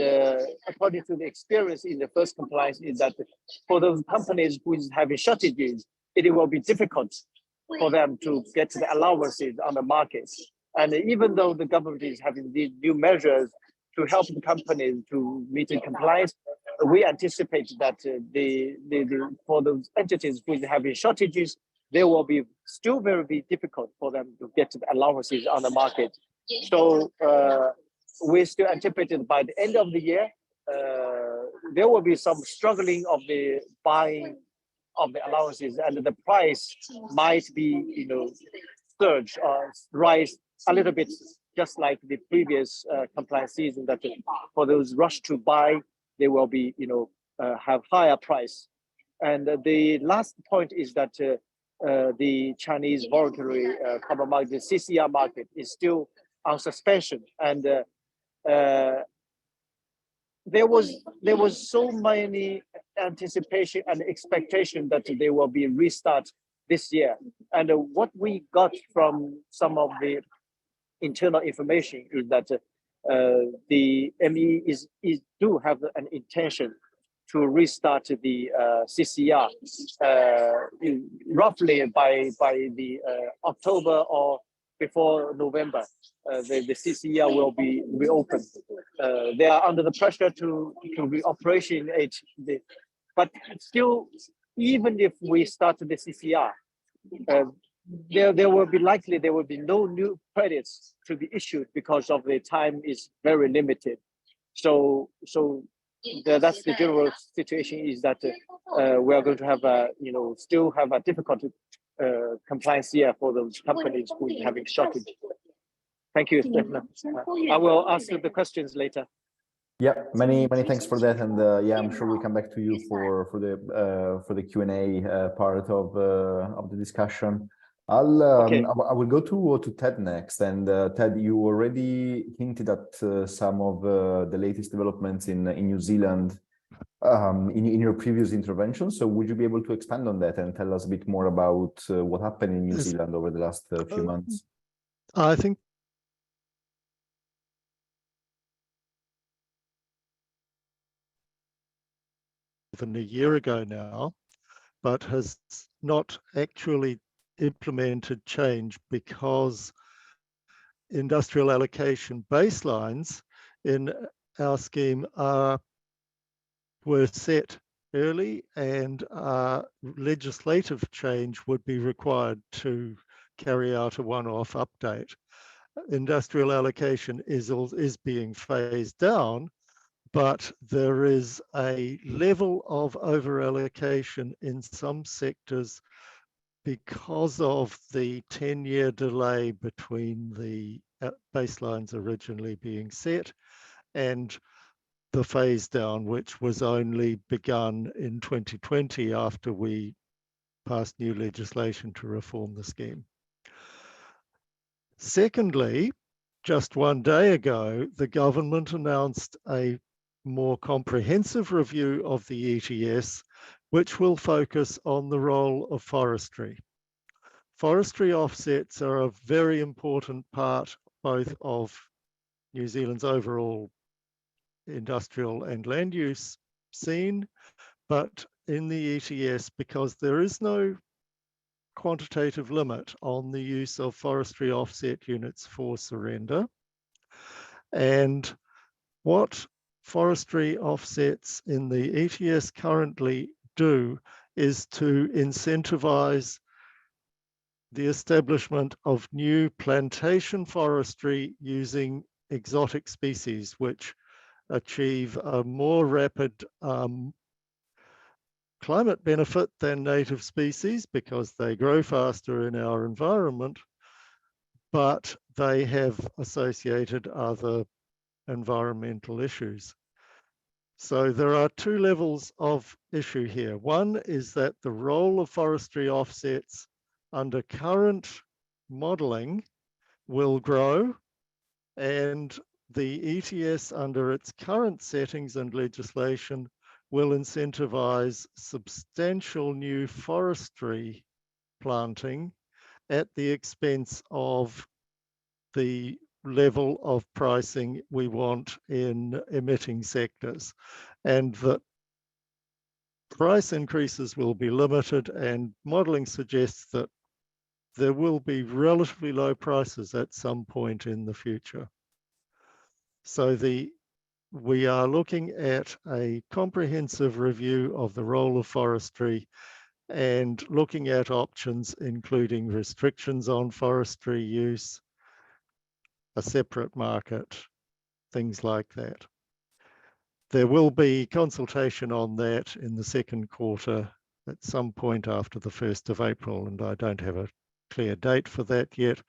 according to the experience in the first compliance is that for those companies who is having shortages, it will be difficult for them to get the allowances on the market. And even though the government is having these new measures to help the companies to meet in compliance, we anticipate that for those entities who have shortages, there will be still very difficult for them to get allowances on the market. So we still anticipate by the end of the year, there will be some struggling of the buying of the allowances, and the price might be, surge or rise a little bit, just like the previous compliance season. That for those rush to buy, they will be, have higher price. And the last point is that the Chinese voluntary carbon market, the CCR market, is still on suspension, and there was so many anticipation and expectation that they will be restart this year. And what we got from some of the internal information is that the ME do have an intention to restart the CCR roughly by the October or before November. The CCR will be reopened. They are under the pressure to reoperate but still, even if we start the CCR, there will be no new credits to be issued because of the time is very limited. So that's the general situation, is that we are going to have still have a difficult compliance year for those companies who are having shortage. Thank you, Stefano. I will ask the questions later. Yeah, many thanks for that, and yeah, I'm sure we'll come back to you for the Q&A part of the discussion. I will go to Ted next, and Ted, you already hinted at some of the latest developments in New Zealand in your previous intervention. So would you be able to expand on that and tell us a bit more about what happened in New Zealand over the last few months? I think even a year ago now, but has not actually implemented change because industrial allocation baselines in our scheme were set early, and legislative change would be required to carry out a one-off update. Industrial allocation is being phased down, but there is a level of over-allocation in some sectors because of the 10-year delay between the baselines originally being set and the phase down, which was only begun in 2020 after we passed new legislation to reform the scheme. Secondly, just one day ago, the government announced a more comprehensive review of the ETS, which will focus on the role of forestry. Forestry offsets are a very important part both of New Zealand's overall industrial and land use scene, but in the ETS, because there is no quantitative limit on the use of forestry offset units for surrender. And what forestry offsets in the ETS currently do is to incentivize the establishment of new plantation forestry using exotic species, which achieve a more rapid climate benefit than native species because they grow faster in our environment, but they have associated other environmental issues. So there are two levels of issue here. One is that the role of forestry offsets under current modeling will grow, and the ETS under its current settings and legislation will incentivize substantial new forestry planting at the expense of the level of pricing we want in emitting sectors, and that price increases will be limited, and modeling suggests that there will be relatively low prices at some point in the future. So the we are looking at a comprehensive review of the role of forestry and looking at options, including restrictions on forestry use, a separate market, things like that. There will be consultation on that in the second quarter at some point after the 1st of April, and I don't have a clear date for that yet.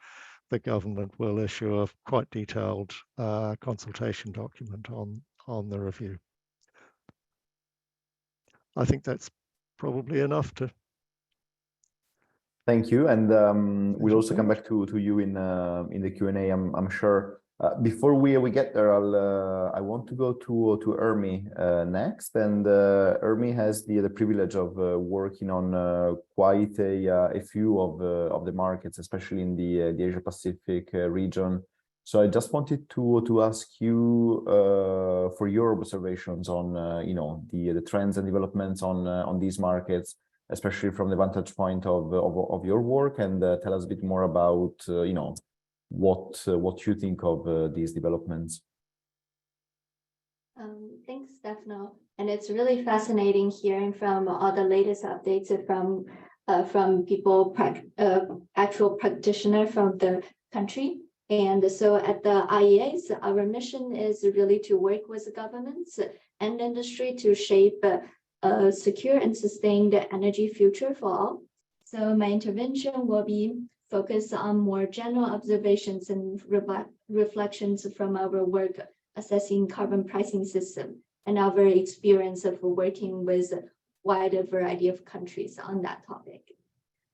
The government will issue a quite detailed consultation document on the review. I think that's probably enough to. Thank you, and we'll also come back to you in the Q&A. I'm sure. Before we get there, I want to go to Ermi next, and Ermi has the privilege of working on quite a few of the markets, especially in the Asia Pacific region. So I just wanted to ask you for your observations on the trends and developments on these markets, especially from the vantage point of your work, and tell us a bit more about what you think of these developments. Thanks, Stefano. And it's really fascinating hearing from all the latest updates from people, actual practitioners from the country. And so at the IEAs, our mission is really to work with the governments and industry to shape a secure and sustained energy future for all. So my intervention will be focused on more general observations and reflections from our work assessing carbon pricing system and our experience of working with a wider variety of countries on that topic.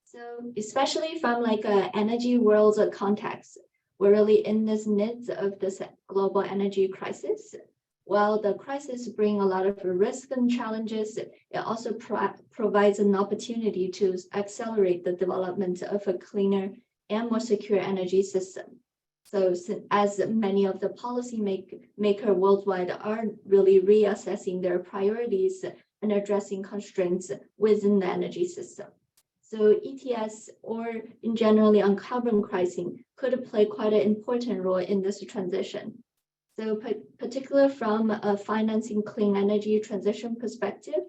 So especially from like an energy world context, we're really in this midst of this global energy crisis. While the crisis brings a lot of risk and challenges, it also provides an opportunity to accelerate the development of a cleaner and more secure energy system. So as many of the policy makers worldwide are really reassessing their priorities and addressing constraints within the energy system. So ETS, or in generally on carbon pricing, could play quite an important role in this transition. So particularly from a financing clean energy transition perspective,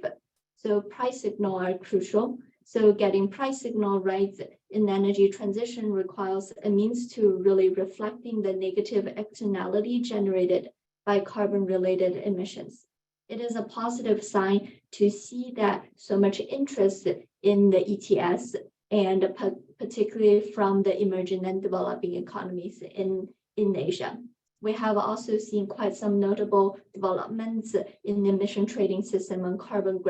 so price signals are crucial. So getting price signal right in energy transition requires a means to really reflecting the negative externality generated by carbon-related emissions. It is a positive sign to see that so much interest in the ETS, and particularly from the emerging and developing economies in Asia. We have also seen quite some notable developments in the emission trading system and carbon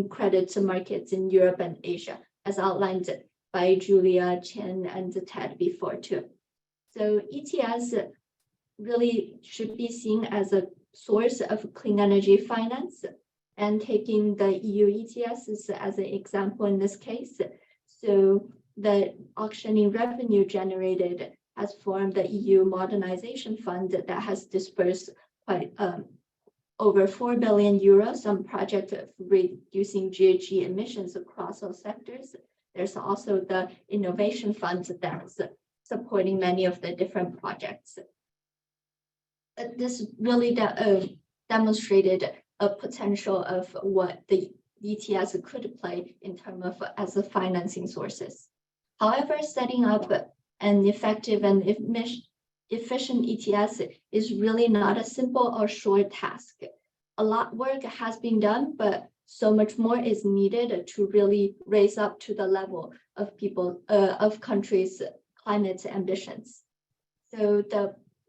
credits markets in Europe and Asia, as outlined by Julia, Chen, and Ted before too. So ETS really should be seen as a source of clean energy finance, and taking the EU ETS as an example in this case. So the auctioning revenue generated has formed the EU modernization fund that has dispersed quite over 4 billion euros on projects of reducing GHG emissions across all sectors. There's also the innovation funds that's supporting many of the different projects. This really demonstrated a potential of what the ETS could play in terms of as a financing sources. However, setting up an effective and efficient ETS is really not a simple or short task. A lot of work has been done, but so much more is needed to really raise up to the level of countries' climate ambitions. So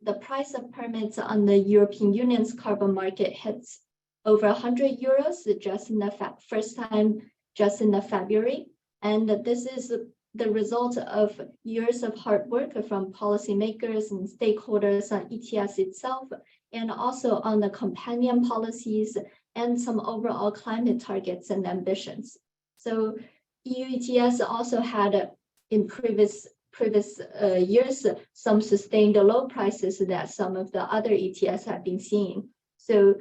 the price of permits on the European Union's carbon market hits over 100 euros just in the first time, just in the February. And this is the result of years of hard work from policymakers and stakeholders on ETS itself, and also on the companion policies and some overall climate targets and ambitions. So EU ETS also had in previous years some sustained low prices that some of the other ETS have been seeing. So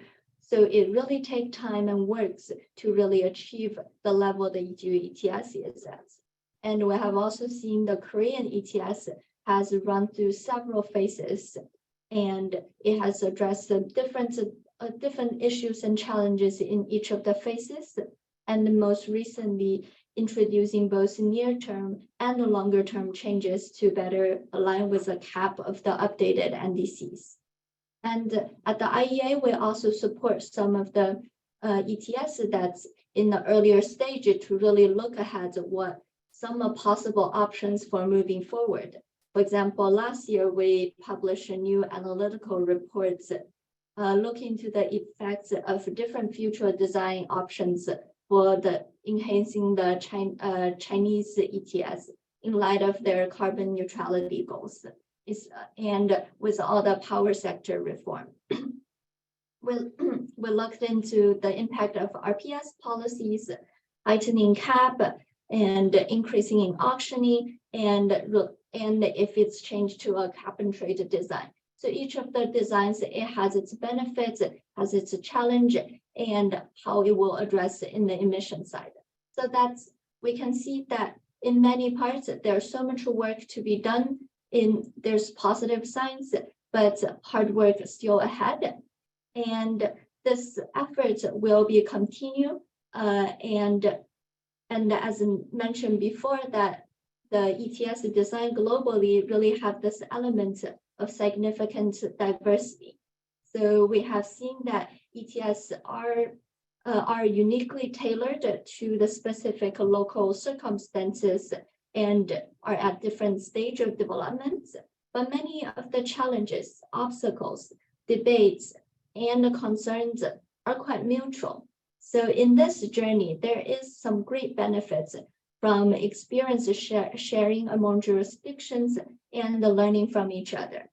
it really takes time and works to really achieve the level the EU ETS is at. And we have also seen the Korean ETS has run through several phases. and it has addressed the different issues and challenges in each of the phases, and most recently introducing both near-term and longer-term changes to better align with the cap of the updated NDCs. And at the IEA, we also support some of the ETS that's in the earlier stage to really look ahead at what some possible options for moving forward. For example, last year, we published a new analytical report looking into the effects of different future design options for the enhancing the Chinese ETS in light of their carbon neutrality goals, and with all the power sector reform. We looked into the impact of RPS policies, tightening cap, and increasing in auctioning, and if it's changed to a cap and trade design. So each of the designs, it has its benefits, it has its challenge, and how it will address it in the emission side. So we can see that in many parts, there's so much work to be done. There's positive signs, but hard work is still ahead. And this effort will be continued. And as mentioned before, that the ETS design globally really have this element of significant diversity. So we have seen that ETS are uniquely tailored to the specific local circumstances and are at different stage of development. But many of the challenges, obstacles, debates, and concerns are quite mutual. So in this journey, there is some great benefits from experience sharing among jurisdictions and the learning from each other,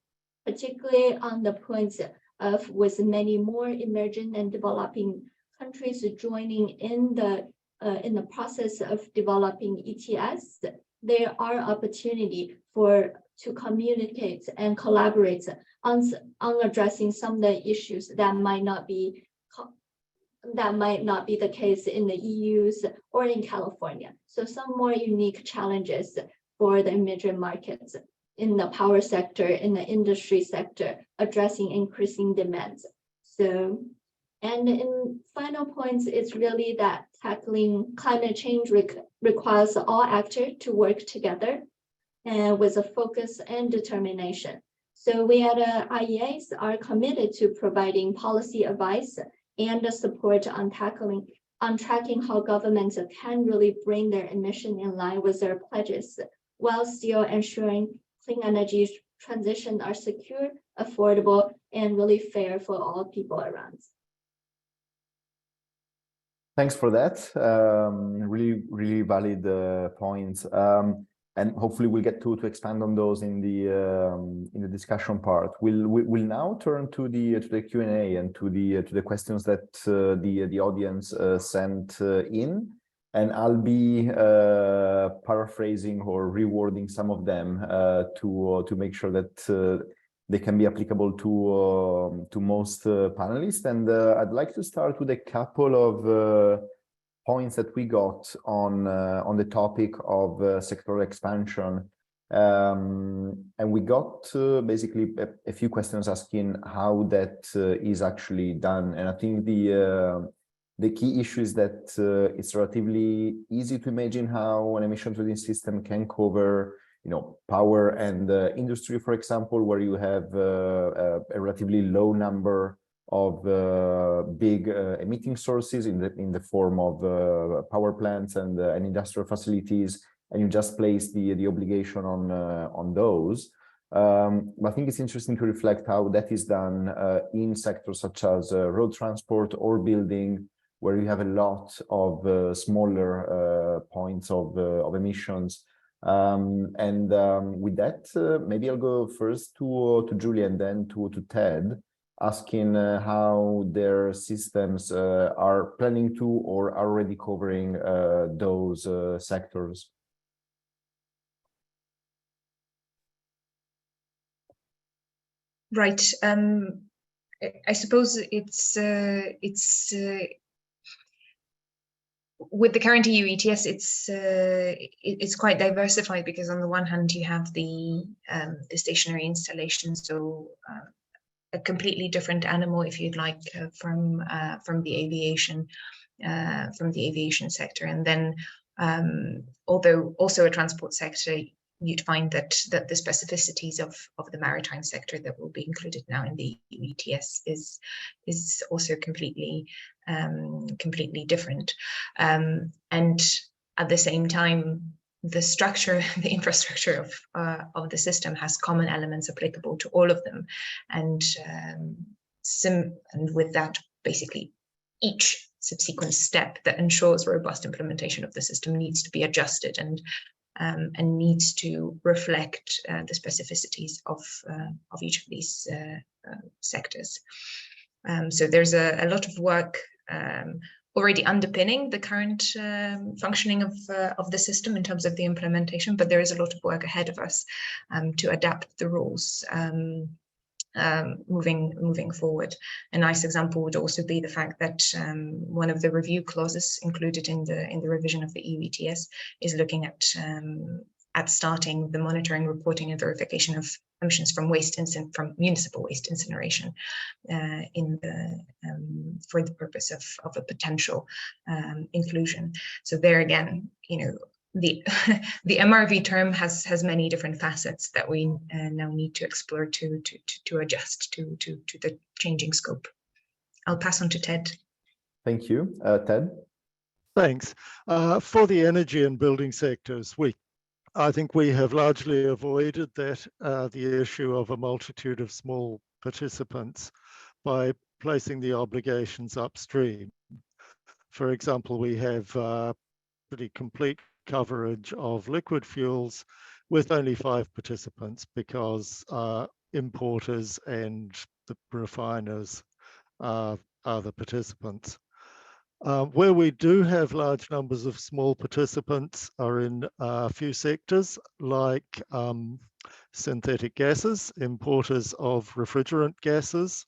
particularly on the points of with many more emerging and developing countries joining in the process of developing ETS. There are opportunity to communicate and collaborate on addressing some of the issues that might not be the case in the EU's or in California. So some more unique challenges for the emerging markets in the power sector, in the industry sector, addressing increasing demands. So, and in final points, it's really that tackling climate change requires all actors to work together and with a focus and determination. So we at IEAs are committed to providing policy advice and support on tracking how governments can really bring their emission in line with their pledges, while still ensuring clean energy transition are secure, affordable, and really fair for all people around. Thanks for that. Really valid points. And hopefully we'll get to expand on those in the discussion part. We'll now turn to the Q&A and to the questions that the audience sent in, and I'll be paraphrasing or rewording some of them to make sure that they can be applicable to most panelists. And I'd like to start with a couple of points that we got on the topic of sectoral expansion, and we got basically a few questions asking how that is actually done. And I think the key issue is that it's relatively easy to imagine how an emission trading system can cover, power and industry, for example, where you have a relatively low number of big emitting sources in the form of power plants and industrial facilities, and you just place the obligation on those. But I think it's interesting to reflect how that is done in sectors such as road transport or building, where you have a lot of smaller points of emissions. With that, maybe I'll go first to Julie and then to Ted, asking how their systems are planning to or are already covering those sectors. Right. I suppose it's with the current EU ETS, it's quite diversified, because on the one hand you have the stationary installations, so a completely different animal, if you'd like, from the aviation sector. And then, although also a transport sector, you'd find that the specificities of the maritime sector that will be included now in the EU ETS is also completely different. And at the same time, the infrastructure of the system has common elements applicable to all of them, and with that, basically, each subsequent step that ensures robust implementation of the system needs to be adjusted and needs to reflect the specificities of each of these sectors. So there's a lot of work already underpinning the current functioning of the system in terms of the implementation, but there is a lot of work ahead of us to adapt the rules moving forward. A nice example would also be the fact that one of the review clauses included in the revision of the EU ETS is looking at starting the monitoring, reporting, and verification of emissions from municipal waste incineration for the purpose of a potential inclusion. So there again, the MRV term has many different facets that we now need to explore to adjust to the changing scope. I'll pass on to Ted. Thank you, Ted. Thanks. For the energy and building sectors, I think we have largely avoided that the issue of a multitude of small participants by placing the obligations upstream. For example, we have pretty complete coverage of liquid fuels with only 5 participants, because importers and the refiners are the participants. Where we do have large numbers of small participants are in a few sectors, like synthetic gases, importers of refrigerant gases,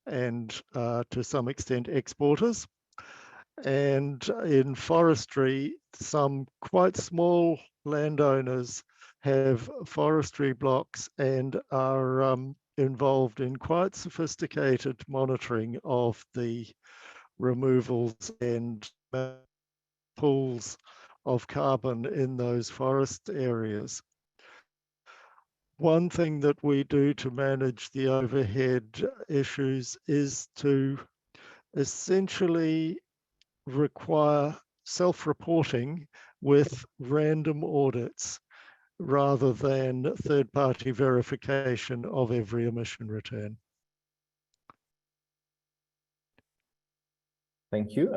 and to some extent exporters. And in forestry, some quite small landowners have forestry blocks and are involved in quite sophisticated monitoring of the removals and pools of carbon in those forest areas. One thing that we do to manage the overhead issues is to essentially require self-reporting with random audits rather than third-party verification of every emission return. Thank you.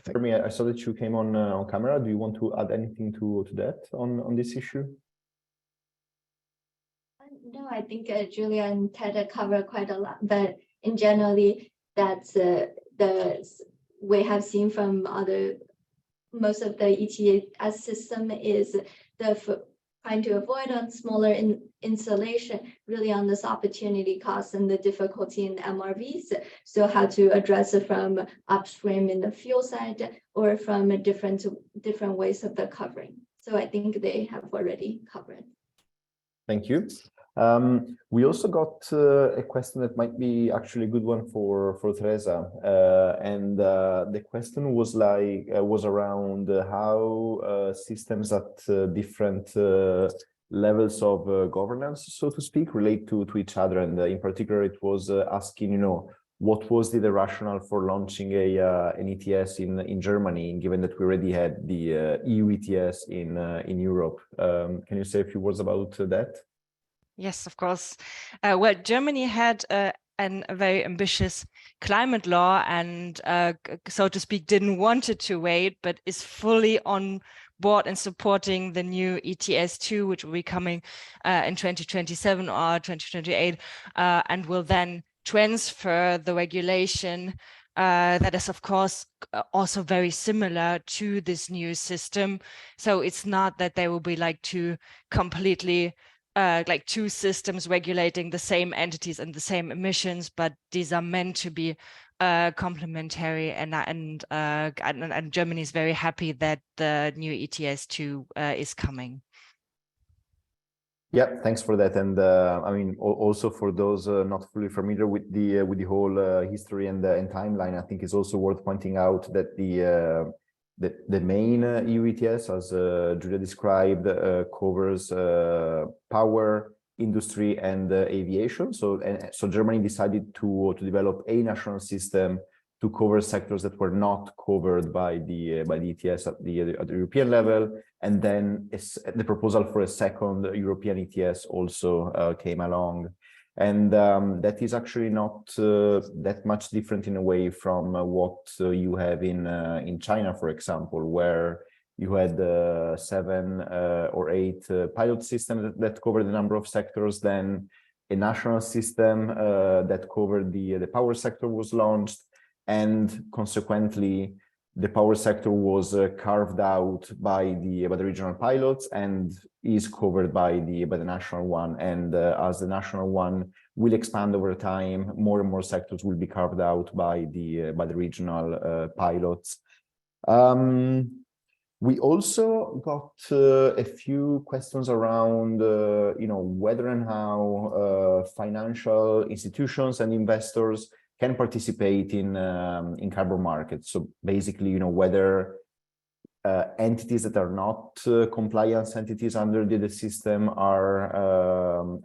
Jeremy, I saw that you came on camera. Do you want to add anything to that on this issue? No, I think Julia and Ted covered quite a lot, but in generally, that's we have seen from most of the ETS system is trying to avoid on smaller installation, really on this opportunity cost and the difficulty in MRVs. So how to address it from upstream in the fuel side or from different ways of the covering. So I think they have already covered. Thank you. We also got a question that might be actually a good one for Teresa, and the question was around how systems at different levels of governance, so to speak, relate to each other, and in particular, it was asking, what was the rationale for launching an ETS in Germany, given that we already had the EU ETS in Europe. Can you say a few words about that? Yes, of course. Well, Germany had a very ambitious climate law and, so to speak, didn't want it to wait, but is fully on board and supporting the new ETS2, which will be coming in 2027 or 2028, and will then transfer the regulation that is, of course, also very similar to this new system. So it's not that there will be like two completely like two systems regulating the same entities and the same emissions, but these are meant to be complementary, and Germany is very happy that the new ETS2 is coming. Yeah, thanks for that. And I mean, also for those not fully familiar with the whole history and timeline, I think it's also worth pointing out that the main EU ETS, as Julia described, covers power, industry, and aviation. So Germany decided to develop a national system to cover sectors that were not covered by the ETS at the European level. And then the proposal for a second European ETS also came along. And that is actually not that much different in a way from what you have in China, for example, where you had 7 or 8 pilot systems that covered a number of sectors. Then a national system that covered the power sector was launched, and consequently, the power sector was carved out by the regional pilots and is covered by the national one. And as the national one will expand over time, more and more sectors will be carved out by the regional pilots. We also got a few questions around, whether and how financial institutions and investors can participate in carbon markets. So basically, whether entities that are not compliance entities under the system are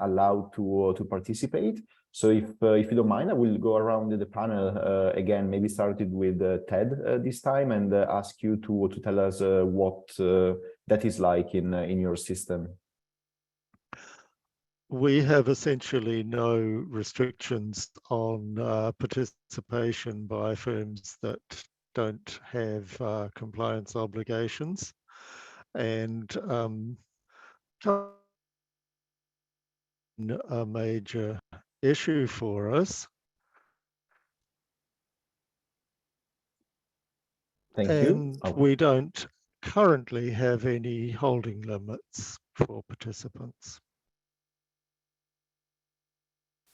allowed to participate. So if you don't mind, I will go around the panel again, maybe started with Ted this time, and ask you to tell us what that is like in your system. We have essentially no restrictions on participation by firms that don't have compliance obligations, and a major issue for us. Thank you. And we don't currently have any holding limits for participants.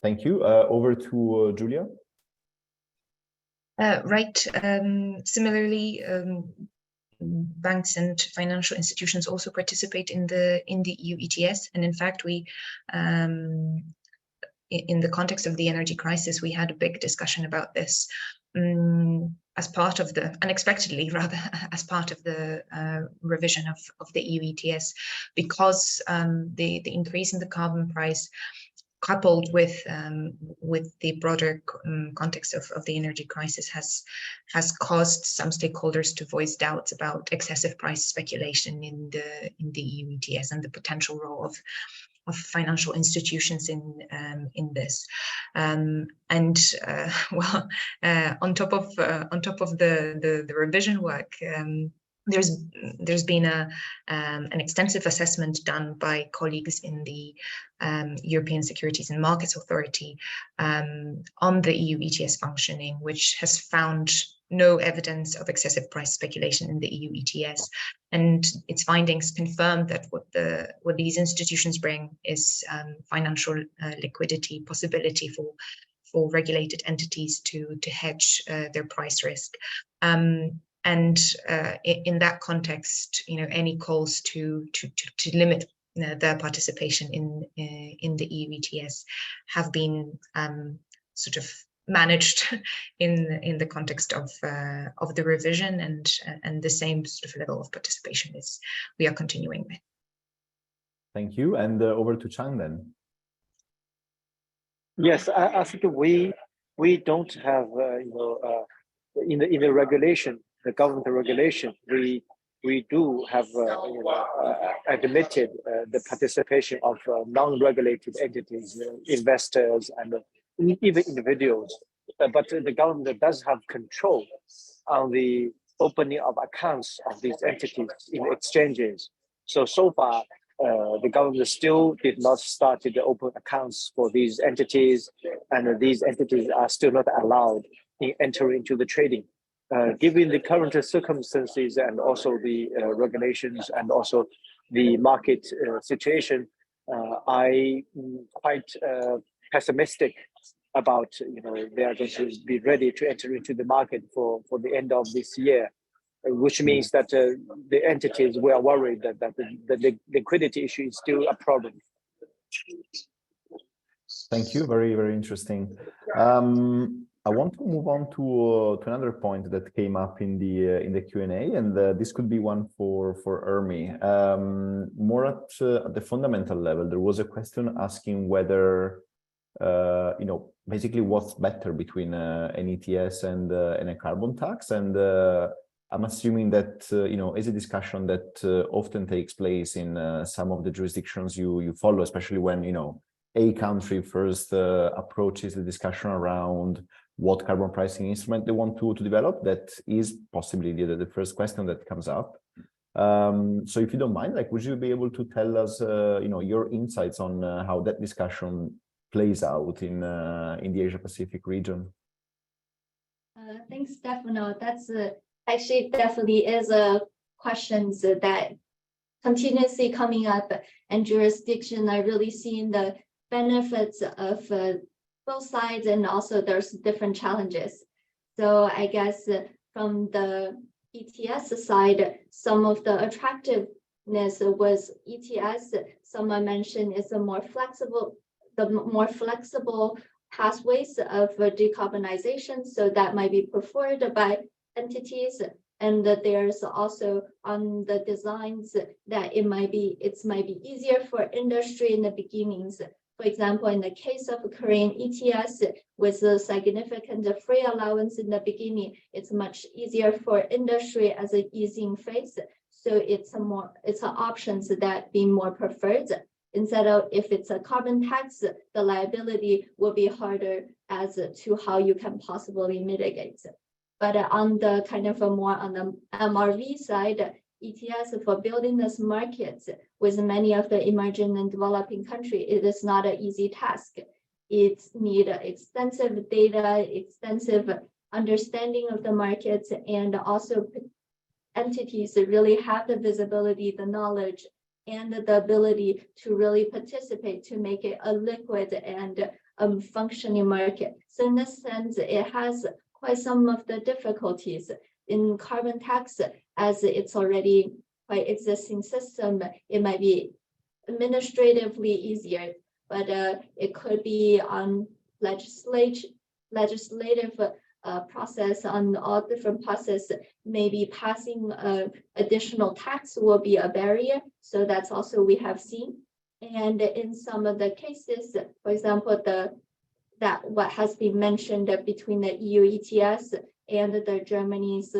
Thank you. Over to Julia. Right. Similarly, banks and financial institutions also participate in the EU ETS, and in fact, we, in the context of the energy crisis, we had a big discussion about this as part of the, unexpectedly rather, as part of the revision of the EU ETS, because the increase in the carbon price, coupled with the broader context of the energy crisis, has caused some stakeholders to voice doubts about excessive price speculation in the EU ETS and the potential role of financial institutions in this. On top of the revision work, there's been an extensive assessment done by colleagues in the European Securities and Markets Authority on the EU ETS functioning, which has found no evidence of excessive price speculation in the EU ETS, and its findings confirm that what these institutions bring is financial liquidity, possibility for regulated entities to hedge their price risk. And in that context, any calls to limit their participation in the EU ETS have been sort of managed in the context of the revision, and the same sort of level of participation is we are continuing with. Thank you, and over to Chang then. Yes, I think we don't have in the regulation, the government regulation, we do have admitted the participation of non-regulated entities, investors, and even individuals. But the government does have control on the opening of accounts of these entities in exchanges. So far, the government still did not start to open accounts for these entities, and these entities are still not allowed to enter into the trading. Given the current circumstances and also the regulations and also the market situation, I'm quite pessimistic about they are going to be ready to enter into the market for the end of this year, which means that the entities, we are worried that the liquidity issue is still a problem. Thank you. Very, very interesting. I want to move on to another point that came up in the Q&A, and this could be one for Ermi. More at the fundamental level, there was a question asking whether basically what's better between an ETS and a carbon tax, and I'm assuming that is a discussion that often takes place in some of the jurisdictions you follow, especially when a country first approaches the discussion around what carbon pricing instrument they want to develop. That is possibly the first question that comes up. So if you don't mind, would you be able to tell us, your insights on how that discussion plays out in the Asia Pacific region? Thanks, Stefano. That's actually definitely is a questions that continuously coming up, and jurisdiction are really seeing the benefits of both sides, and also there's different challenges. So I guess from the ETS side, some of the attractiveness was ETS. Someone mentioned is the more flexible pathways of decarbonization, so that might be preferred by entities. And there's also on the designs that it might be easier for industry in the beginnings. For example, in the case of Korean ETS, with a significant free allowance in the beginning, it's much easier for industry as an easing phase. So it's an options that be more preferred. Instead of if it's a carbon tax, the liability will be harder as to how you can possibly mitigate. But on the kind of more on the MRV side, ETS for building this market with many of the emerging and developing countries, it is not an easy task. It needs extensive data, extensive understanding of the markets, and also entities that really have the visibility, the knowledge, and the ability to really participate to make it a liquid and functioning market. So in this sense, it has quite some of the difficulties. In carbon tax, as it's already quite existing system, it might be administratively easier, but it could be on legislative process, on all different process. Maybe passing additional tax will be a barrier. So that's also we have seen. And in some of the cases, for example, what has been mentioned between the EU ETS and the Germany's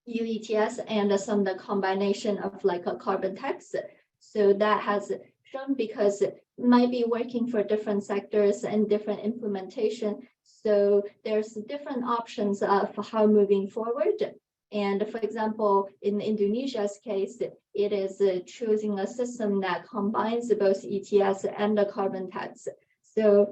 EU ETS, and some of the combination of like a carbon tax. So that has shown, because it might be working for different sectors and different implementation. So there's different options for how moving forward. And for example, in Indonesia's case, it is choosing a system that combines both ETS and the carbon tax. So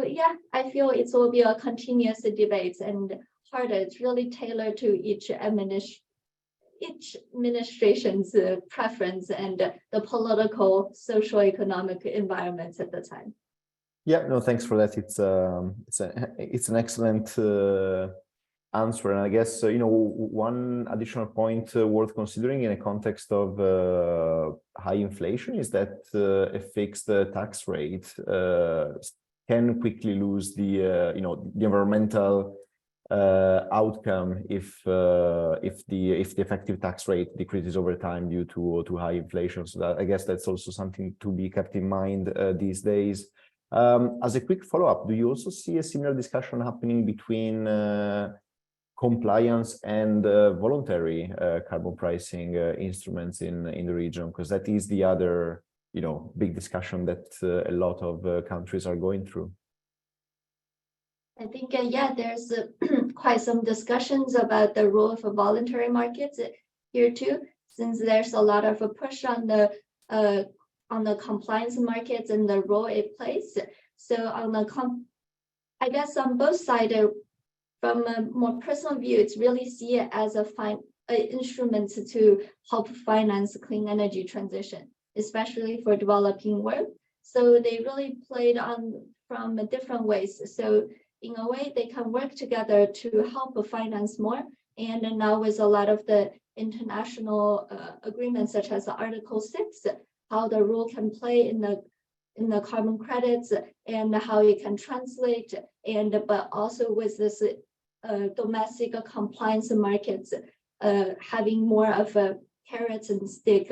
yeah, I feel it will be a continuous debate and harder. It's really tailored to each administration's preference and the political, social-economic environments at the time. Yeah, no, thanks for that. It's an excellent answer, and I guess one additional point worth considering in a context of high inflation is that a fixed tax rate can quickly lose the the environmental outcome if the effective tax rate decreases over time due to high inflation. So I guess that's also something to be kept in mind these days. As a quick follow-up, do you also see a similar discussion happening between compliance and voluntary carbon pricing instruments in the region? Because that is the other big discussion that a lot of countries are going through. I think, yeah, there's quite some discussions about the role of voluntary markets here too, since there's a lot of a push on the compliance markets and the role it plays. So I guess on both sides, from a more personal view, it's really see it as an instrument to help finance clean energy transition, especially for developing world. So they really played from different ways. So in a way, they can work together to help finance more. And now with a lot of the international agreements, such as Article 6, how the rule can play in the carbon credits and how it can translate, and but also with this domestic compliance markets having more of a carrots and stick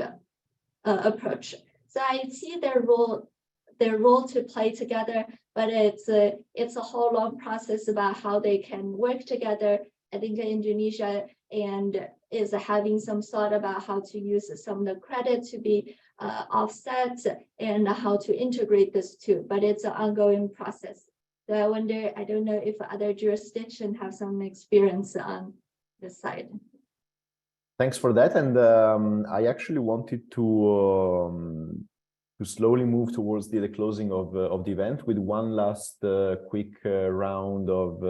approach. So I see their role to play together, but it's a whole long process about how they can work together. I think Indonesia and is having some thought about how to use some of the credit to be offset and how to integrate this too, but it's an ongoing process. So I wonder, I don't know if other jurisdictions have some experience on this side. Thanks for that. And I actually wanted to slowly move towards the closing of the event with one last quick round of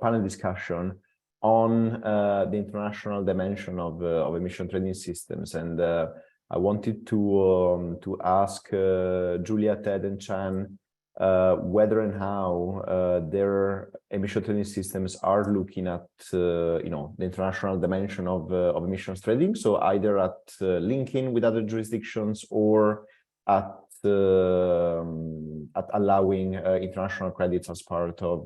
panel discussion on the international dimension of emission trading systems. And I wanted to ask Julia, Ted, and Chan whether and how their emission trading systems are looking at the international dimension of emissions trading. So either at linking with other jurisdictions or at allowing international credits as part of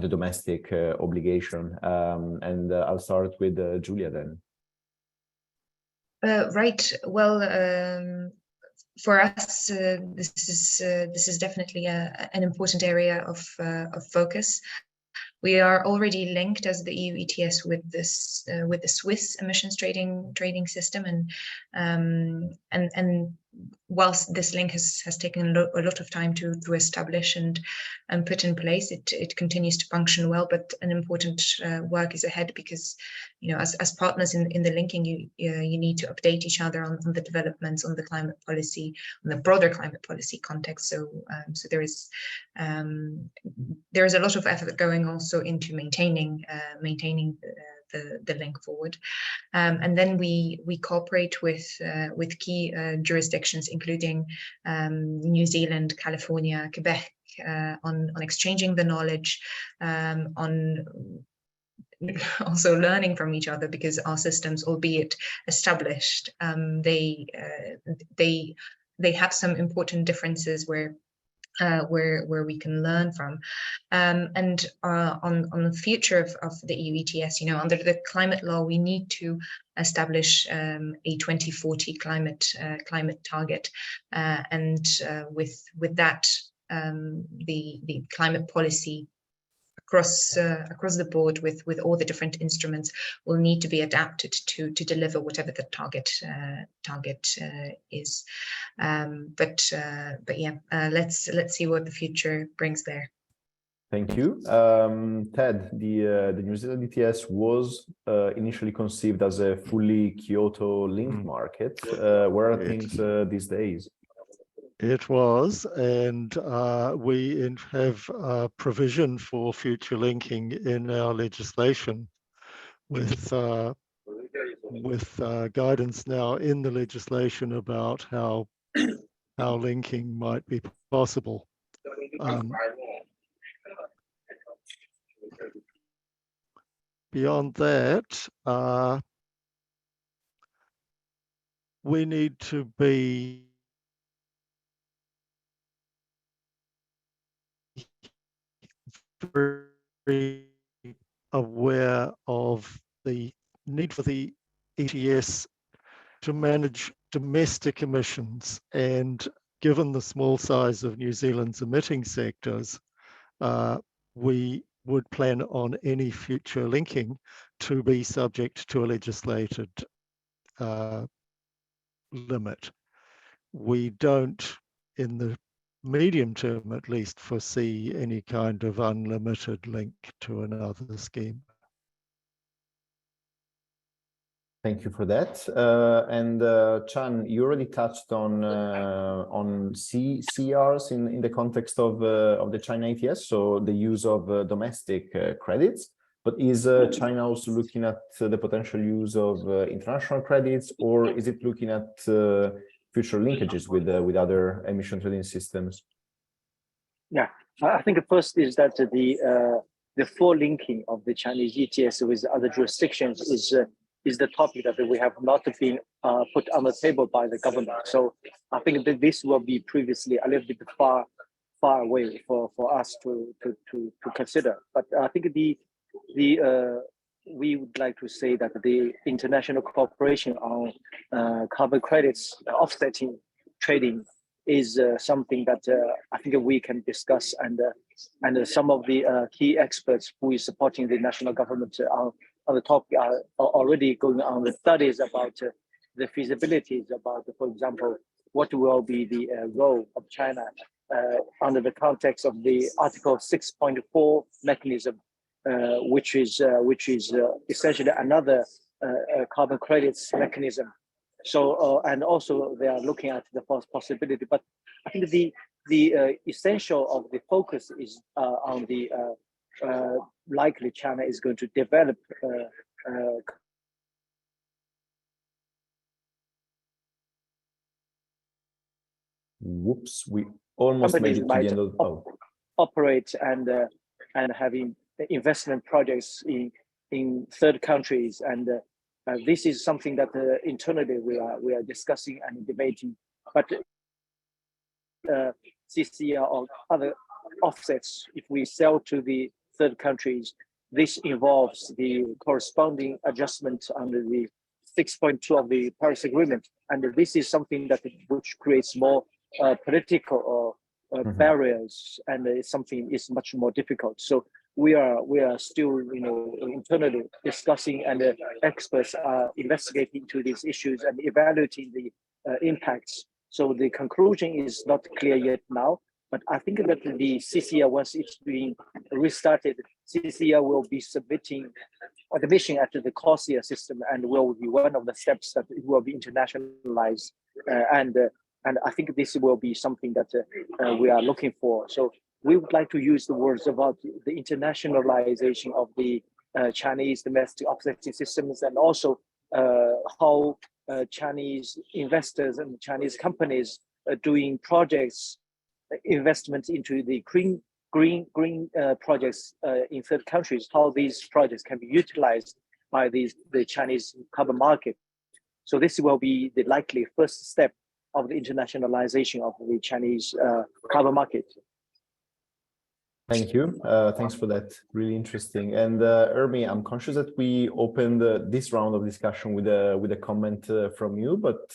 the domestic obligation. And I'll start with Julia then. Right. Well, for us, this is definitely an important area of focus. We are already linked as the EU ETS with the Swiss emissions trading system, and whilst this link has taken a lot of time to establish and put in place, it continues to function well. But an important work is ahead, because as partners in the linking, you need to update each other on the developments on the climate policy, on the broader climate policy context. So there is a lot of effort going also into maintaining the link forward, and then we cooperate with key jurisdictions, including New Zealand, California, Quebec, on exchanging the knowledge, on also learning from each other, because our systems, albeit established, they have some important differences where we can learn from, and on the future of the EU ETS, under the climate law, we need to establish a 2040 climate target, and with that, the climate policy across the board with all the different instruments will need to be adapted to deliver whatever the target is. But yeah, let's see what the future brings there. Thank you. Ted, the New Zealand ETS was initially conceived as a fully Kyoto linked market. Where are things these days? It was, and we have provision for future linking in our legislation, with guidance now in the legislation about how linking might be possible. Beyond that, we need to be very aware of the need for the ETS to manage domestic emissions, and given the small size of New Zealand's emitting sectors, we would plan on any future linking to be subject to a legislated limit. We don't, in the medium term at least, foresee any kind of unlimited link to another scheme. Thank you for that. And Chan, you already touched on CRs in the context of the China ETS, so the use of domestic credits. But is China also looking at the potential use of international credits, or is it looking at future linkages with other emission trading systems? Yeah, I think the first is that the full linking of the Chinese ETS with other jurisdictions is is the topic that we have not been put on the table by the government. So I think that this will be previously a little bit far away for us to consider. But I think we would like to say that the international cooperation on carbon credits offsetting trading is something that I think we can discuss, and some of the key experts who is supporting the national government on the topic are already going on the studies about the feasibilities about, for example, what will be the role of China under the context of the Article 6.4 mechanism, which is essentially another carbon credits mechanism. So and also they are looking at the possibility, but I think the essential of the focus is on the likely China is going to develop whoops, we almost made it to the end of operate and having investment projects in third countries, and this is something that internally we are discussing and debating. But CCR or other offsets, if we sell to the third countries, this involves the corresponding adjustment under the 6.2 of the Paris Agreement, and this is something that which creates more political barriers, and it's something is much more difficult. So we are still, internally discussing, and experts are investigating into these issues and evaluating the impacts. So the conclusion is not clear yet now, but I think that the CCR, once it's being restarted, CCR will be submitting admission after the CORSIA system, and will be one of the steps that it will be internationalized, and I think this will be something that we are looking for. So we would like to use the words about the internationalization of the Chinese domestic offsetting systems, and also how Chinese investors and Chinese companies are doing projects, investments into the green projects in third countries, how these projects can be utilized by the Chinese carbon market. So this will be the likely first step of the internationalization of the Chinese carbon market. Thank you. Thanks for that. Really interesting. And Ermi, I'm conscious that we opened this round of discussion with a comment from you, but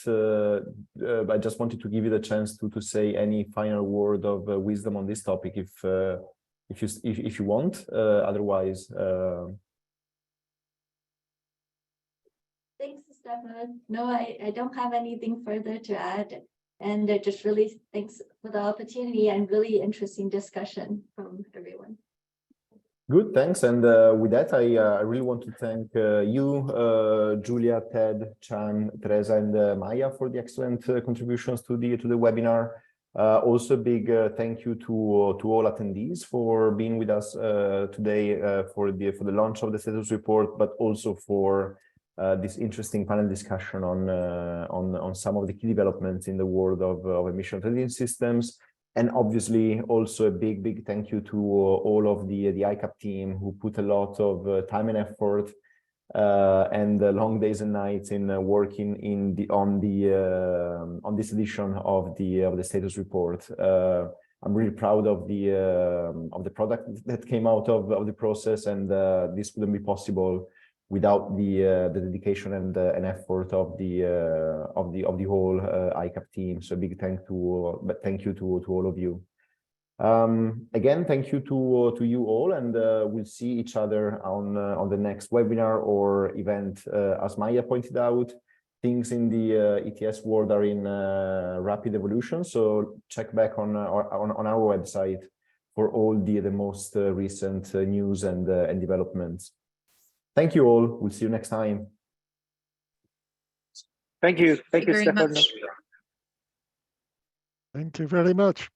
I just wanted to give you the chance to say any final word of wisdom on this topic, if you want. Otherwise. Thanks, Stefan. No, I don't have anything further to add. And just really thanks for the opportunity and really interesting discussion from everyone. Good, thanks. And with that, I really want to thank you, Julia, Ted, Chan, Teresa, and Maya for the excellent contributions to the webinar. Also, a big thank you to all attendees for being with us today for the launch of the status report, but also for this interesting panel discussion on some of the key developments in the world of emission trading systems, and obviously also a big thank you to all of the ICAP team who put a lot of time and effort and long days and nights in working on this edition of the status report. I'm really proud of the product that came out of the process, and this wouldn't be possible without the dedication and effort of the whole ICAP team. So big thank you to all of you. Again, thank you to you all, and we'll see each other on the next webinar or event. As Maya pointed out, things in the ETS world are in rapid evolution, so check back on our website for all the most recent news and developments. Thank you all. We'll see you next time. Thank you. Thank you, Stefano. Thank you very much.